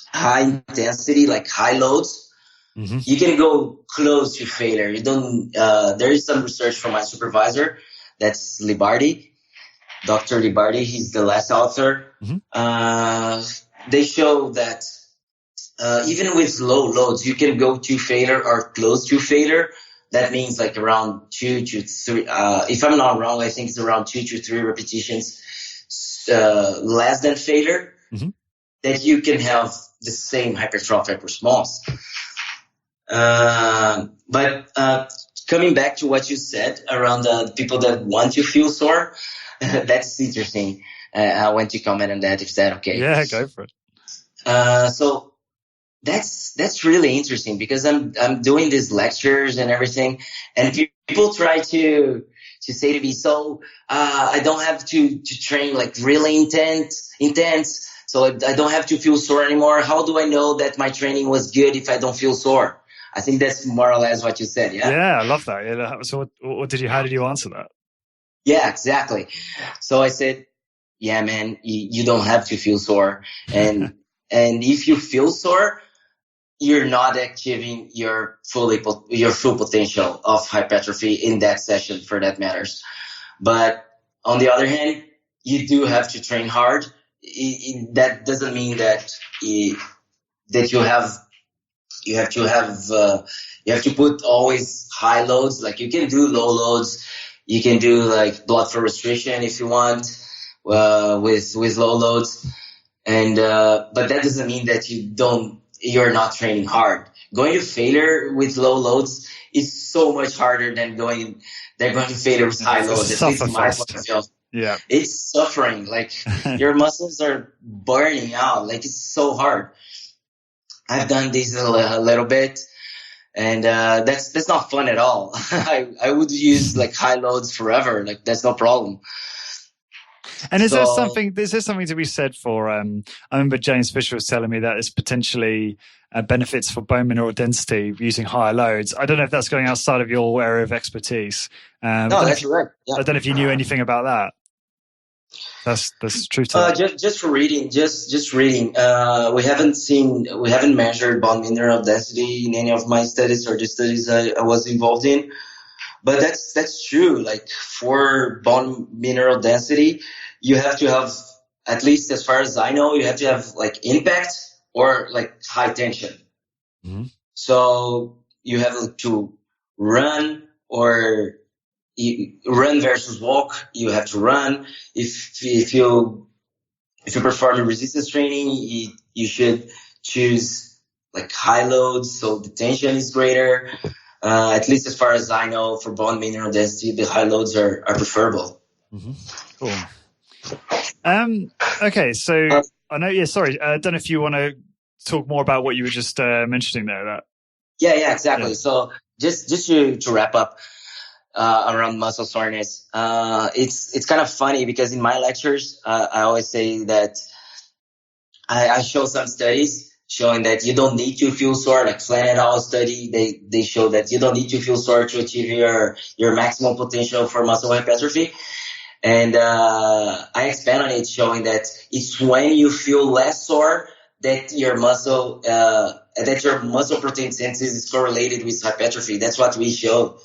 high intensity, like high loads, you can go close to failure. You don't, there is some research from my supervisor, that's Libardi, Dr. Libardi. He's the last author. They show that even with low loads, you can go to failure or close to failure. That means like around 2 to 3. If I'm not wrong, I think it's around 2 to 3 repetitions less than failure. That you can have the same hypertrophic response. But coming back to what you said around the people that want to feel sore, that's interesting. I want to comment on that, if that's okay. Yeah, go for it. So that's really interesting because I'm doing these lectures and everything, and people try to say to me, so I don't have to train like really intense, so I don't have to feel sore anymore. How do I know that my training was good if I don't feel sore? I think that's more or less what you said. Yeah. Yeah, I love that. Yeah, so how did you answer that? Yeah, exactly. So I said, yeah, man, you don't have to feel sore. And if you feel sore, you're not achieving your full potential of hypertrophy in that session, for that matters. But on the other hand, you do have to train hard. That doesn't mean that that you have to put always high loads. Like you can do low loads. You can do like blood flow restriction if you want, with low loads. And, but that doesn't mean that you're not training hard. Going to failure with low loads is so much harder than going to failure with high loads. At least in my point of view. Yeah. It's suffering. Like your muscles are burning out. Like it's so hard. I've done this a little bit, and that's not fun at all. I would use like high loads forever. Like that's no problem. And is there something to be said for? I remember James Fisher was telling me that there's potentially benefits for bone mineral density using higher loads. I don't know if that's going outside of your area of expertise. No, that's correct. Yeah. I don't know if you knew anything about that. That's true to that. Just for reading, just reading. We haven't measured bone mineral density in any of my studies or the studies I was involved in. But that's true. Like for bone mineral density, you have to have, at least as far as I know, you have to have like impact or like high tension. So you have to run or run versus walk. You have to run. If you perform a resistance training, you should choose like high loads, so the tension is greater. At least as far as I know, for bone mineral density, the high loads are preferable. Cool. Okay, so I know. Yeah, sorry. I don't know if you want to talk more about what you were just mentioning there. Yeah, exactly. Yeah. So just to wrap up around muscle soreness, it's kind of funny because in my lectures, I always say that I show some studies showing that you don't need to feel sore. Like Flan et al. Study, they show that you don't need to feel sore to achieve your maximum potential for muscle hypertrophy. And I expand on it, showing that it's when you feel less sore that your muscle protein synthesis is correlated with hypertrophy. That's what we show.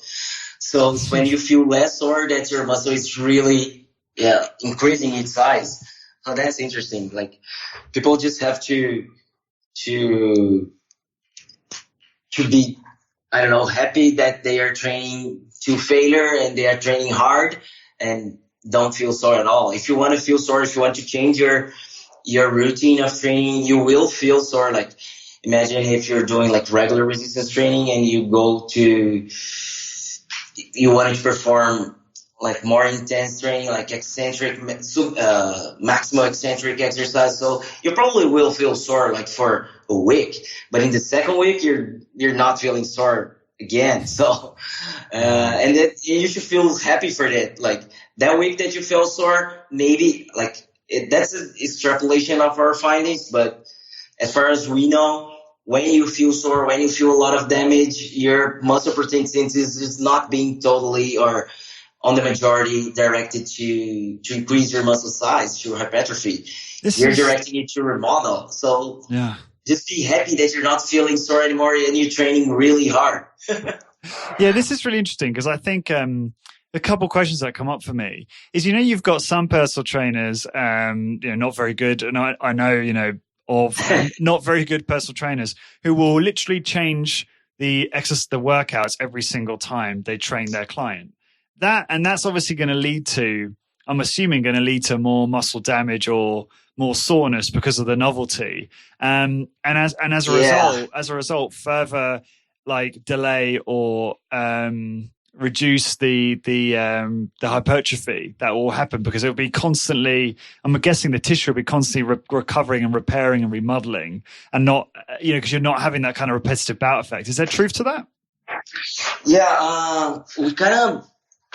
So it's when you feel less sore that your muscle is really increasing its size. So that's interesting. Like people just have to be, I don't know, happy that they are training to failure and they are training hard and don't feel sore at all. If you want to feel sore, if you want to change your routine of training, you will feel sore. Like imagine if you're doing like regular resistance training and you want to perform like more intense training, like eccentric, maximal eccentric exercise. So you probably will feel sore like for a week, but in the second week you're not feeling sore again. So and you should feel happy for that. Like that week that you feel sore, maybe like that's an extrapolation of our findings, but as far as we know, when you feel sore, when you feel a lot of damage, your muscle protein synthesis is not being totally or on the majority directed to increase your muscle size through hypertrophy. You're directing it to remodel. So just be happy that you're not feeling sore anymore and you're training really hard. Yeah, this is really interesting because I think a couple of questions that come up for me is, you've got some personal trainers, not very good. And I know, of not very good personal trainers who will literally change the workouts every single time they train their client. That's obviously going to lead to, I'm assuming, more muscle damage or more soreness because of the novelty. And as a result, further like delay or reduce the hypertrophy that will happen because it will be constantly, I'm guessing the tissue will be constantly recovering and repairing and remodeling, and not, because you're not having that kind of repetitive bout effect. Is there truth to that? Yeah, we kind of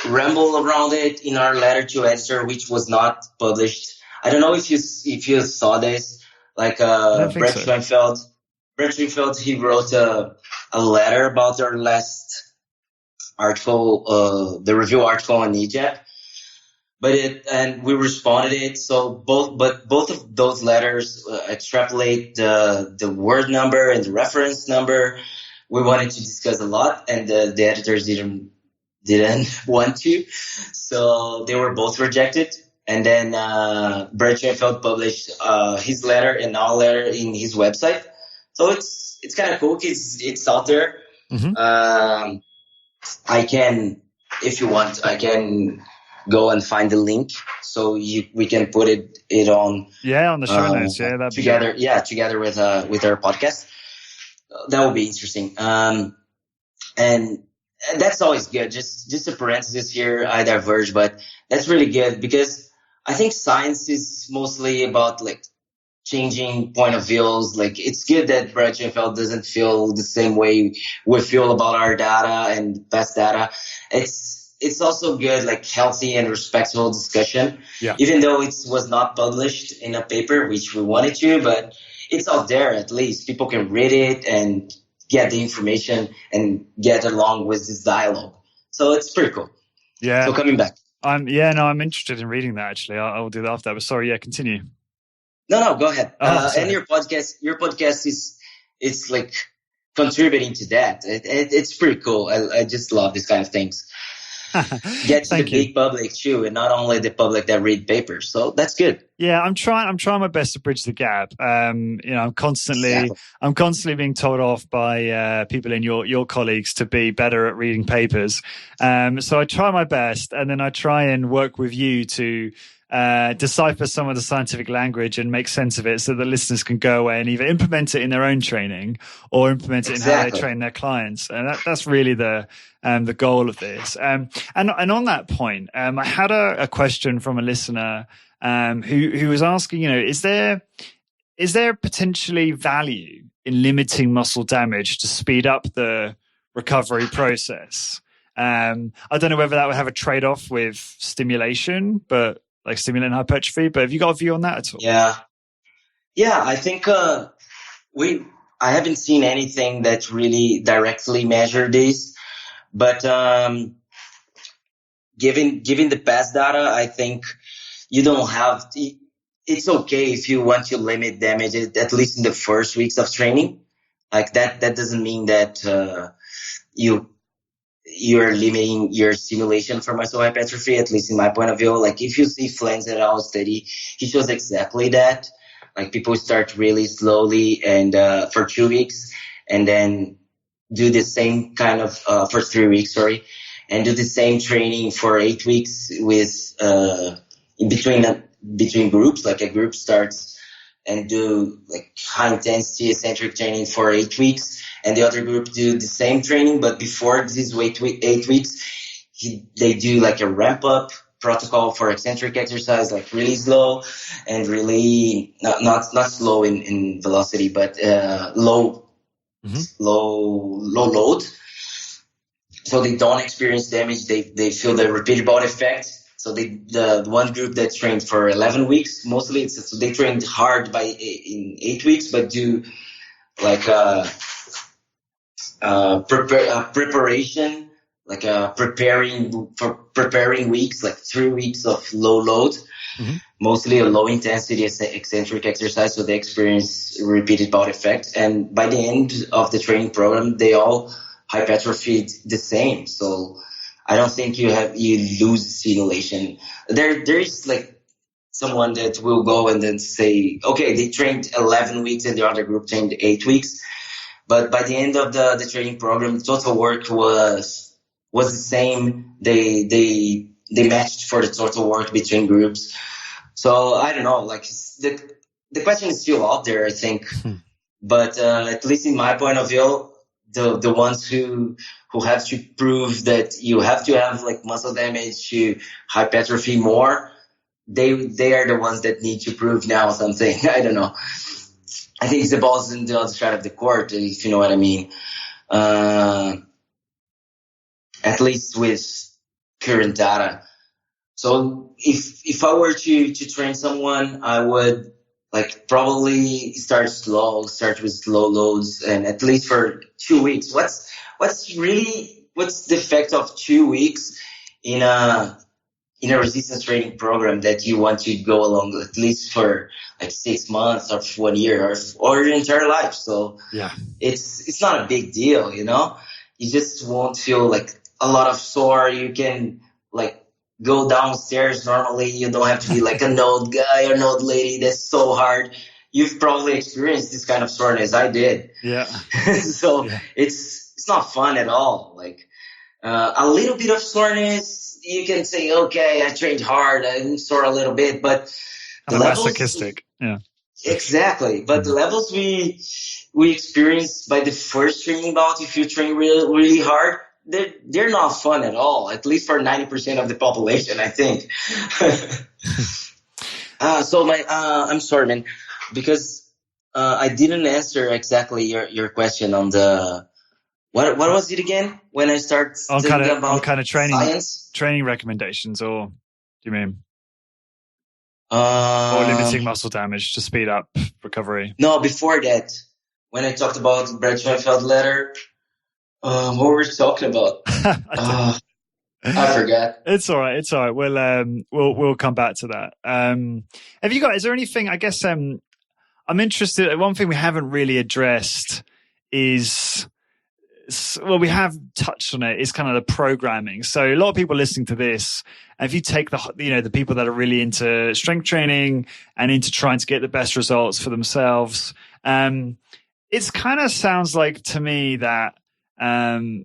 ramble around it in our letter to editor, which was not published. I don't know if you saw this, like Brett Schoenfeld, he wrote a letter about our last article, the review article on EJAP, and we responded it. So both of those letters extrapolate the word number and the reference number. We wanted to discuss a lot, and the editors didn't want to, so they were both rejected. And then Brett Schoenfeld published his letter and our letter in his website. So it's kind of cool. It's out there. Mm-hmm. I can, if you want, I can go and find the link so we can put it on. Yeah, on the show notes. Yeah, that'd together. Be together with our podcast. That would be interesting. And that's always good. Just a parenthesis here. I diverge, but that's really good because I think science is mostly about like changing point of views. Like it's good that Brett Schoenfeld doesn't feel the same way we feel about our data and past data. It's also good, like healthy and respectful discussion. Yeah. Even though it was not published in a paper, which we wanted to, but it's out there at least. People can read it and get the information and get along with this dialogue. So it's pretty cool. Yeah. So coming back. I'm interested in reading that actually. I'll do that after that. But sorry, continue. No, go ahead. And your podcast is like contributing to that. It's pretty cool. I just love these kind of things. Get to the big public too, and not only the public that read papers. So that's good. Yeah, I'm trying my best to bridge the gap. I'm constantly being told off by people in your colleagues to be better at reading papers. So I try my best, and then I try and work with you to decipher some of the scientific language and make sense of it so that listeners can go away and either implement it in their own training or implement it in how they train their clients. And that's really the goal of this. And on that point, I had a question from a listener who was asking, is there potentially value in limiting muscle damage to speed up the recovery process? I don't know whether that would have a trade-off with stimulation, but like stimulant hypertrophy, but have you got a view on that at all? Yeah, I think I haven't seen anything that really directly measured this, but given the past data, I think you don't have to, it's okay if you want to limit damage at least in the first weeks of training. Like that doesn't mean that you're limiting your stimulation for muscle hypertrophy, at least in my point of view. Like if you see Flens et al. Study, he shows exactly that. Like people start really slowly and for 2 weeks, and then do the same kind of for 3 weeks, and do the same training for 8 weeks with in between groups. Like a group starts and do like high intensity eccentric training for 8 weeks, and the other group do the same training, but before these 8 weeks, they do like a ramp up protocol for eccentric exercise, like really slow and really not slow in velocity, but low load. So they don't experience damage. They feel the repeatable effect. So the one group that trained for 11 weeks, mostly so they trained hard in 8 weeks, but do like preparation, like preparing weeks, like 3 weeks of low load, mostly a low intensity eccentric exercise. So they experience repeated bout effect. And by the end of the training program, they all hypertrophied the same. So I don't think you lose stimulation. There is like someone that will go and then say, okay, they trained 11 weeks and the other group trained 8 weeks. But by the end of the training program, the total work was the same. They matched for the total work between groups. So I don't know, like the question is still out there, I think. But at least in my point of view, the ones who have to prove that you have to have like muscle damage to hypertrophy more, they are the ones that need to prove now something. I don't know. I think the ball's in the other side of the court, if you know what I mean. At least with current data. So if I were to train someone, I would like probably start with slow loads, and at least for 2 weeks. What's the effect of 2 weeks in a resistance training program that you want to go along at least for like 6 months or 1 year or your entire life? So yeah, it's not a big deal, you know. You just won't feel like a lot of sore. You can like go downstairs normally. You don't have to be like a node guy or node lady. That's so hard. You've probably experienced this kind of soreness. I did. Yeah. So yeah. It's not fun at all. Like a little bit of soreness, you can say, okay, I trained hard. I'm sore a little bit, but the levels, masochistic. Yeah. Exactly. But the levels we experienced by the first training bout, if you train really, really hard, they're not fun at all, at least for 90% of the population, I think. So I'm sorry, man, because I didn't answer exactly your question on the what was it again when I start thinking about kind of training science? Training recommendations, or do you mean or limiting muscle damage to speed up recovery? No, before that, when I talked about Brad Schoenfeld letter. What were we talking about? I forgot. It's all right. We'll come back to that. Is there anything, I guess, I'm interested. One thing we haven't really addressed is, well, we have touched on it, is kind of the programming. So a lot of people listening to this, if you take the people that are really into strength training and into trying to get the best results for themselves, it's kind of sounds like to me that, that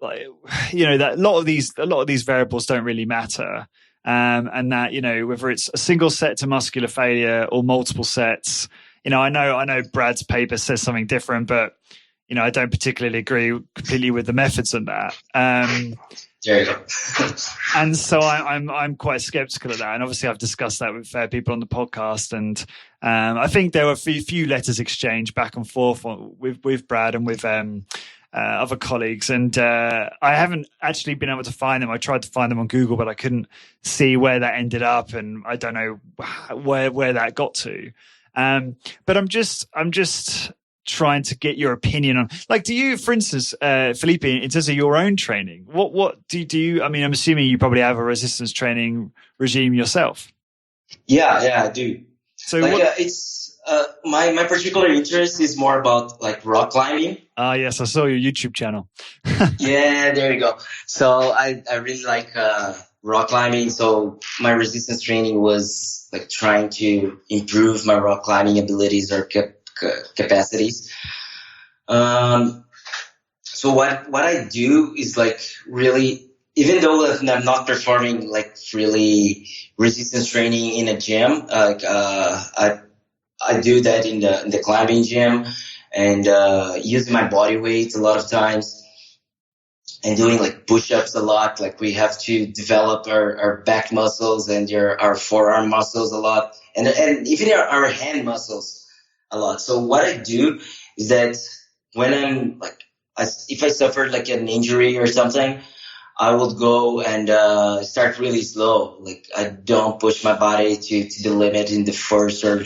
a lot of these variables don't really matter, and that whether it's a single set to muscular failure or multiple sets. I know Brad's paper says something different, but I don't particularly agree completely with the methods on that. There you go. And so I'm quite skeptical of that, and obviously I've discussed that with people on the podcast, and I think there were a few letters exchanged back and forth with Brad and with other colleagues, and I haven't actually been able to find them. I tried to find them on Google, but I couldn't see where that ended up, and I don't know where that got to. But I'm just trying to get your opinion on, like, do you, for instance, Felipe, in terms of your own training, what do you? I mean, I'm assuming you probably have a resistance training regime yourself. Yeah, I do. So it's. My particular interest is more about like rock climbing. Yes, I saw your YouTube channel. Yeah, there you go. So I really like rock climbing. So my resistance training was like trying to improve my rock climbing abilities or capacities. So what I do is like really, even though I'm not performing like really resistance training in a gym, like I do that in the climbing gym and using my body weight a lot of times. and doing like push-ups a lot. Like we have to develop our back muscles and our forearm muscles a lot, and even our hand muscles a lot. So what I do is that when I'm like, if I suffered like an injury or something, I would go and start really slow. Like I don't push my body to the limit in the first or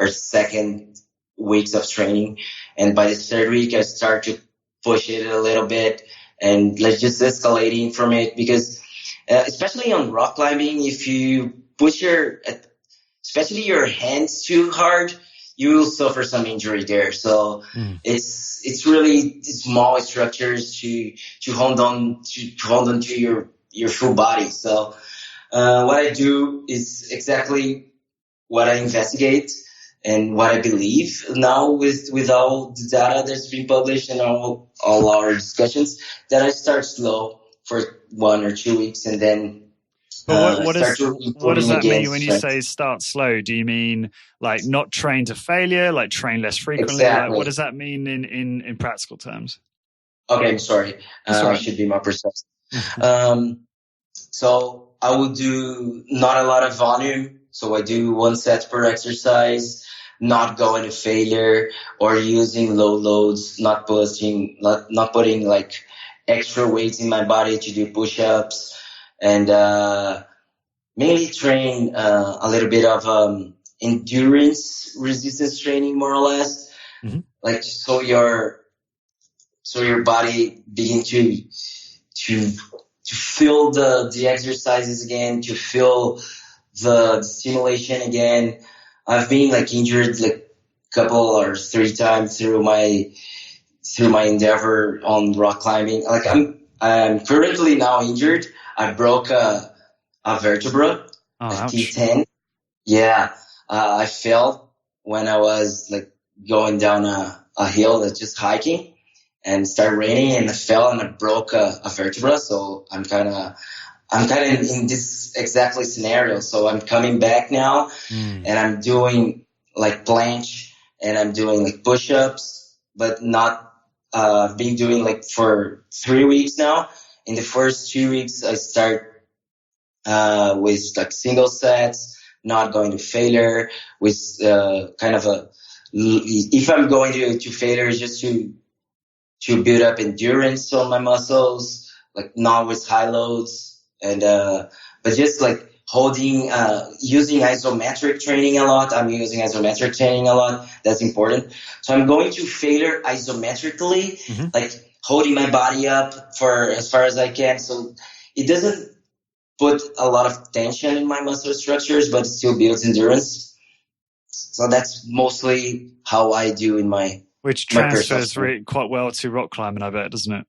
second weeks of training. And by the third week, I start to push it a little bit and like just escalating from it, because especially on rock climbing, if you push especially your hands too hard, you will suffer some injury there. So it's really small structures to hold on to your full body. So what I do is exactly what I investigate and what I believe now with all the data that's been published and all our discussions, that I start slow for 1 or 2 weeks and then But what does that mean when you strength. say start slow? Do you mean like not train to failure, like train less frequently? Exactly. Like what does that mean in practical terms? Okay, I'm sorry. I should be more precise. So I will do not a lot of volume. So I do 1 set per exercise, not going to failure, or using low loads, not putting like extra weights in my body to do push-ups, and mainly train a little bit of endurance resistance training, more or less. Mm-hmm. Like so your body begin to feel the exercises again, to feel the stimulation again. I've been like injured like a couple or 3 times through my endeavor on rock climbing. Like I'm currently now injured. I broke a vertebra, a T10. Yeah, I fell when I was like going down a hill that's just hiking, and started raining, and I fell and I broke a vertebra. So I'm kind of in this exactly scenario. So I'm coming back now, and I'm doing like planche, and I'm doing like push-ups, but not been doing like for 3 weeks now. In the first 2 weeks, I start with like single sets, not going to failure, with kind of if I'm going to failure, just to build up endurance on my muscles, like not with high loads, and but just like holding, using isometric training a lot. I'm using isometric training a lot. That's important. So I'm going to failure isometrically, like holding my body up for as far as I can. So it doesn't put a lot of tension in my muscle structures, but it still builds endurance. So that's mostly how I do in my which transfers quite well to rock climbing, I bet, doesn't it?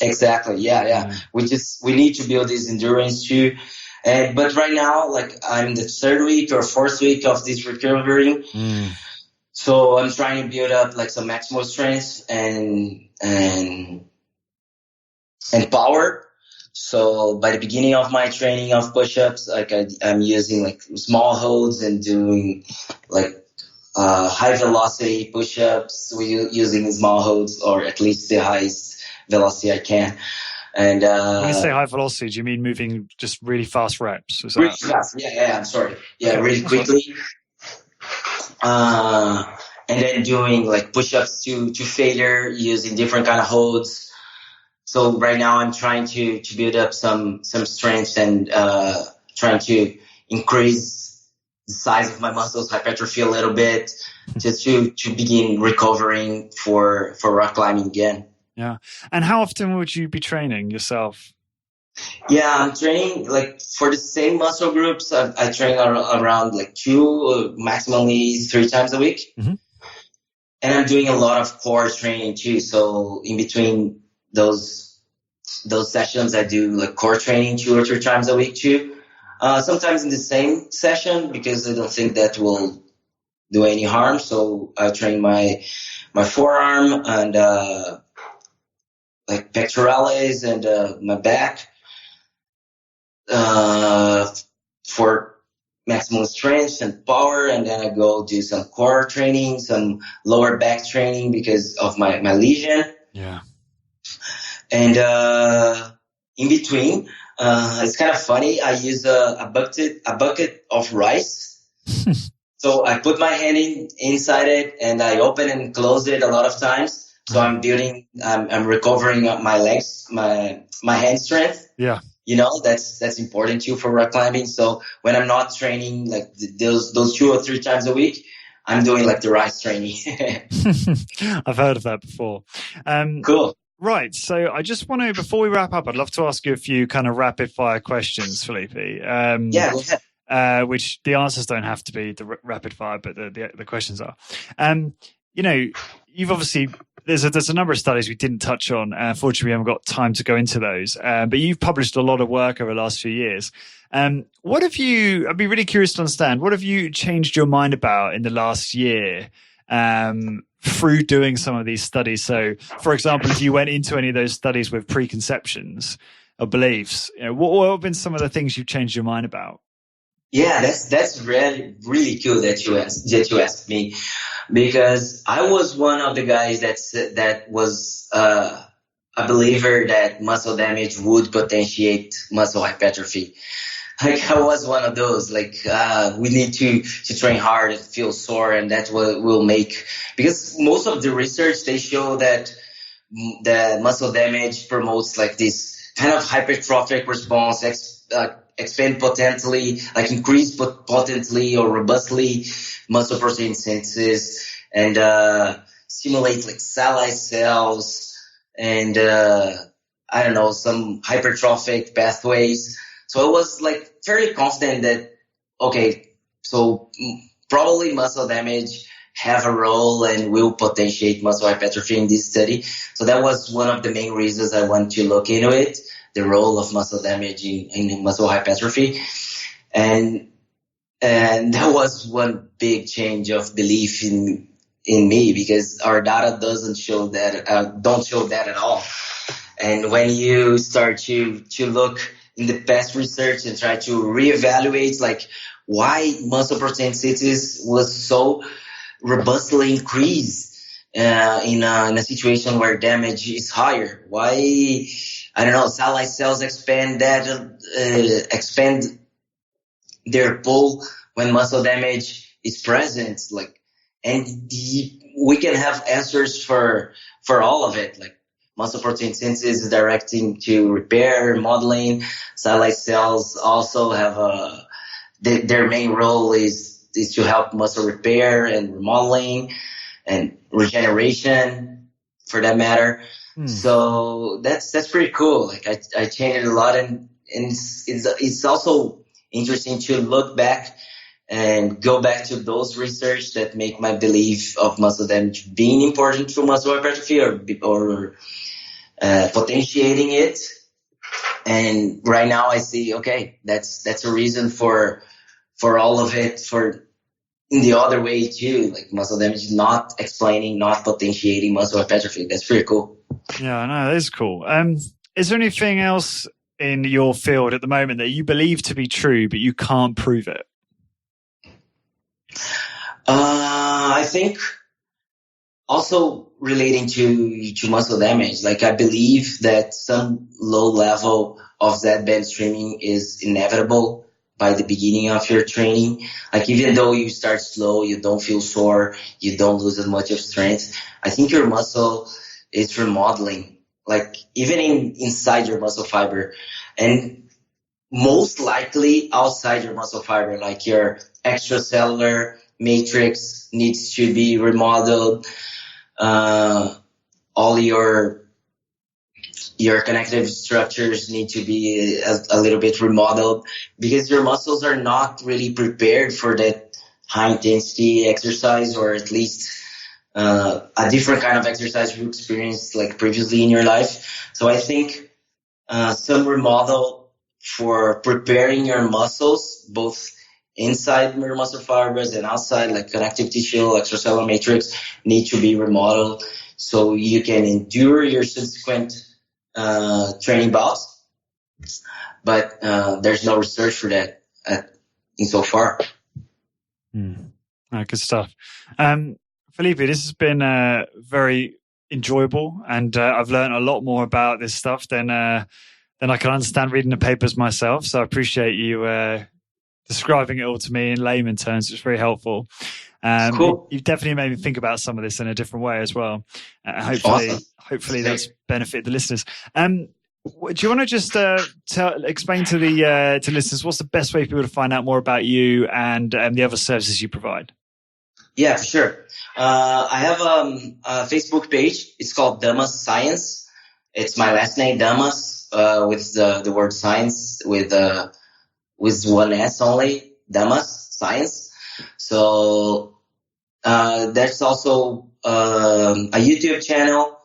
Exactly. Yeah. We need to build this endurance too. But right now, like I'm the 3rd week or 4th week of this recovery. So I'm trying to build up like some maximal strength and power. So by the beginning of my training of push-ups, like I'm using like small holds and doing like high velocity push-ups. We're using small holds, or at least the highest velocity I can. And when you say high velocity, do you mean moving just really fast reps? Really fast. Yeah. I'm sorry. Yeah, okay. Really quickly. And then doing like push-ups to failure, using different kind of holds. So right now I'm trying to build up some strength and trying to increase the size of my muscles, hypertrophy a little bit, just to begin recovering for rock climbing again. Yeah. And how often would you be training yourself? Yeah, I'm training like for the same muscle groups. I train around like 2, maximally 3 times a week. And I'm doing a lot of core training too. So in between those sessions, I do like core training 2 or 3 times a week too. Sometimes in the same session, because I don't think that will do any harm. So I train my forearm and like pectoralis and my back for maximum strength and power, and then I go do some core training, some lower back training because of my lesion. Yeah. And in between, it's kind of funny. I use a bucket of rice. So I put my hand inside it and I open and close it a lot of times. So I'm recovering my legs, my hand strength. Yeah. That's important too for rock climbing. So when I'm not training like those 2 or 3 times a week, I'm doing like the rice training. I've heard of that before. Cool. Right. So I just want to, before we wrap up, I'd love to ask you a few kind of rapid fire questions, Felipe. Yeah, go ahead. Which the answers don't have to be the rapid fire, but the questions are. You've obviously, there's a number of studies we didn't touch on. Unfortunately, we haven't got time to go into those. But you've published a lot of work over the last few years. I'd be really curious to understand, what have you changed your mind about in the last year through doing some of these studies? So, for example, if you went into any of those studies with preconceptions or beliefs, what have been some of the things you've changed your mind about? Yeah, that's really, really cool that you asked me, because I was one of the guys that was a believer that muscle damage would potentiate muscle hypertrophy. Like I was one of those, we need to train hard and feel sore, and that's what will make, because most of the research, they show that the muscle damage promotes like this kind of hypertrophic response, expand potently, like increase potently or robustly muscle protein synthesis, and stimulate like satellite cells and some hypertrophic pathways. So I was like fairly confident that, okay, so probably muscle damage have a role and will potentiate muscle hypertrophy in this study. So that was one of the main reasons I wanted to look into it, the role of muscle damage in muscle hypertrophy. And that was one big change of belief in me, because our data don't show that at all. And when you start to look in the past research and try to reevaluate like why muscle protein synthesis was so robustly increased in a situation where damage is higher, why satellite cells expand their pull when muscle damage is present, we can have answers for all of it, like muscle protein synthesis is directing to repair, modeling. Satellite cells also have their main role is to help muscle repair and remodeling and regeneration, for that matter. So that's pretty cool. Like I changed it a lot, and it's also interesting to look back and go back to those research that make my belief of muscle damage being important for muscle hypertrophy or potentiating it. And right now I see, okay, that's a reason for all of it, for in the other way too, like muscle damage not explaining, not potentiating muscle hypertrophy. That's pretty cool. Yeah, I know, that is cool. Is there anything else in your field at the moment that you believe to be true, but you can't prove it? I think also relating to muscle damage, like I believe that some low level of Z-band streaming is inevitable by the beginning of your training. Like even though you start slow, you don't feel sore, you don't lose as much of strength, I think your muscle is remodeling, like even inside your muscle fiber, and most likely outside your muscle fiber, like your extracellular matrix needs to be remodeled. All your connective structures need to be a little bit remodeled, because your muscles are not really prepared for that high intensity exercise, or at least a different kind of exercise you experienced like previously in your life. So I think some remodel for preparing your muscles, both inside your muscle fibers and outside, like connective tissue, extracellular matrix, need to be remodeled so you can endure your subsequent training bouts. But there's no research for that insofar. Good stuff. Felipe, this has been very enjoyable, and I've learned a lot more about this stuff than I can understand reading the papers myself. So I appreciate you describing it all to me in layman terms. It's very helpful. Cool. You've definitely made me think about some of this in a different way as well. Hopefully that's benefited the listeners. Do you want to just explain to the listeners what's the best way for people to find out more about you and the other services you provide? Yeah, for sure. I have a Facebook page. It's called Damas Science. It's my last name, Damas, with the word science with one S only, Damas Science. So there's also a YouTube channel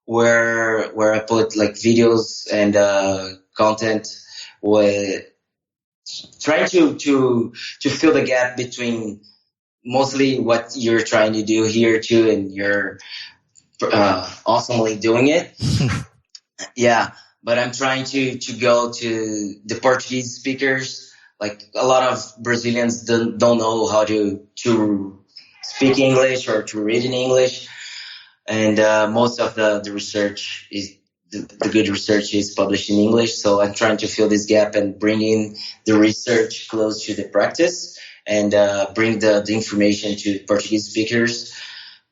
where I put like videos and content with trying to fill the gap between mostly what you're trying to do here too, and you're awesomely doing it. Yeah, but I'm trying to go to the Portuguese speakers. Like a lot of Brazilians don't know how to speak English or to read in English, and most of the research is the good research is published in English. So I'm trying to fill this gap and bring in the research close to the practice, and bring the information to Portuguese speakers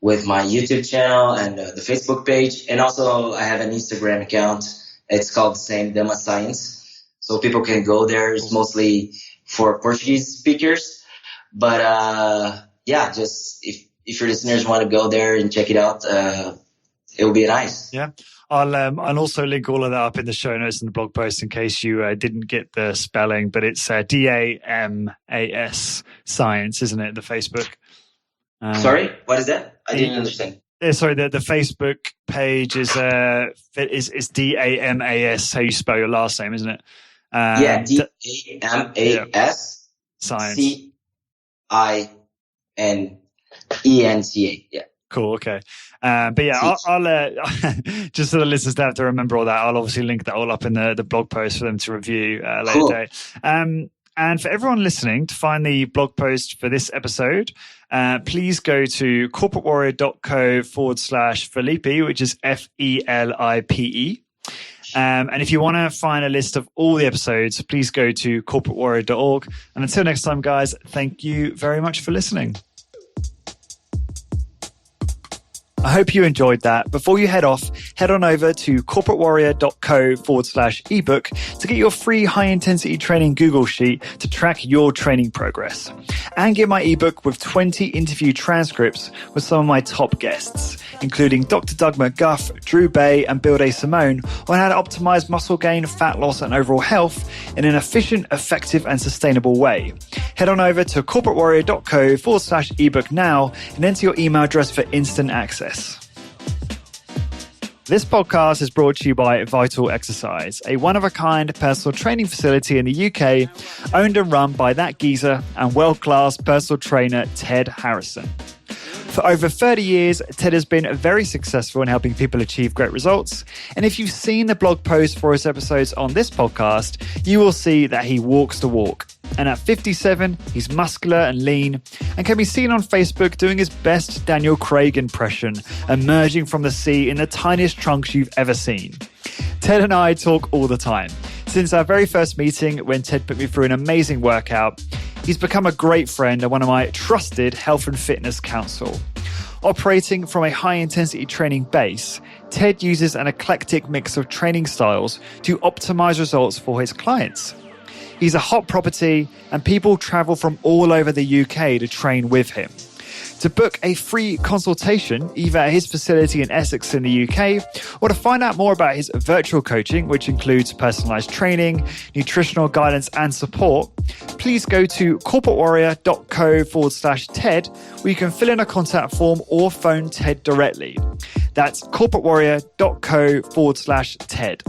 with my YouTube channel and the Facebook page. And also I have an Instagram account. It's called the same, Damas Science. So people can go there. It's mostly for Portuguese speakers. But yeah, just if your listeners want to go there and check it out, it will be nice. Yeah. I'll also link all of that up in the show notes and the blog post in case you didn't get the spelling, but it's DAMAS Science, isn't it? The Facebook. Sorry, what is that? I didn't understand. Yeah, sorry, the Facebook page is DAMAS, how you spell your last name, isn't it? Yeah, DAMAS Science. CINENCA. Yeah. Cool. Okay. But yeah, I'll just so the listeners don't have to remember all that, I'll obviously link that all up in the blog post for them to review later today. And for everyone listening, to find the blog post for this episode, please go to corporatewarrior.co/Felipe, which is FELIPE. And if you want to find a list of all the episodes, please go to corporatewarrior.org. And until next time, guys, thank you very much for listening. I hope you enjoyed that. Before you head off, head on over to corporatewarrior.co/ebook to get your free high-intensity training Google Sheet to track your training progress. And get my ebook with 20 interview transcripts with some of my top guests, including Dr. Doug McGuff, Drew Bay, and Bill Day Simone on how to optimize muscle gain, fat loss, and overall health in an efficient, effective, and sustainable way. Head on over to corporatewarrior.co/ebook now and enter your email address for instant access. This podcast is brought to you by Vital Exercise, a one-of-a-kind personal training facility in the UK, owned and run by that geezer and world-class personal trainer Ted Harrison. For over 30 years, Ted has been very successful in helping people achieve great results. And if you've seen the blog post for his episodes on this podcast, you will see that he walks the walk. And at 57, he's muscular and lean and can be seen on Facebook doing his best Daniel Craig impression, emerging from the sea in the tiniest trunks you've ever seen. Ted and I talk all the time. Since our very first meeting, when Ted put me through an amazing workout, he's become a great friend and one of my trusted health and fitness counsel. Operating from a high-intensity training base, Ted uses an eclectic mix of training styles to optimize results for his clients. He's a hot property and people travel from all over the UK to train with him. To book a free consultation, either at his facility in Essex in the UK, or to find out more about his virtual coaching, which includes personalized training, nutritional guidance, and support, please go to corporatewarrior.co/Ted, where you can fill in a contact form or phone Ted directly. That's corporatewarrior.co/Ted.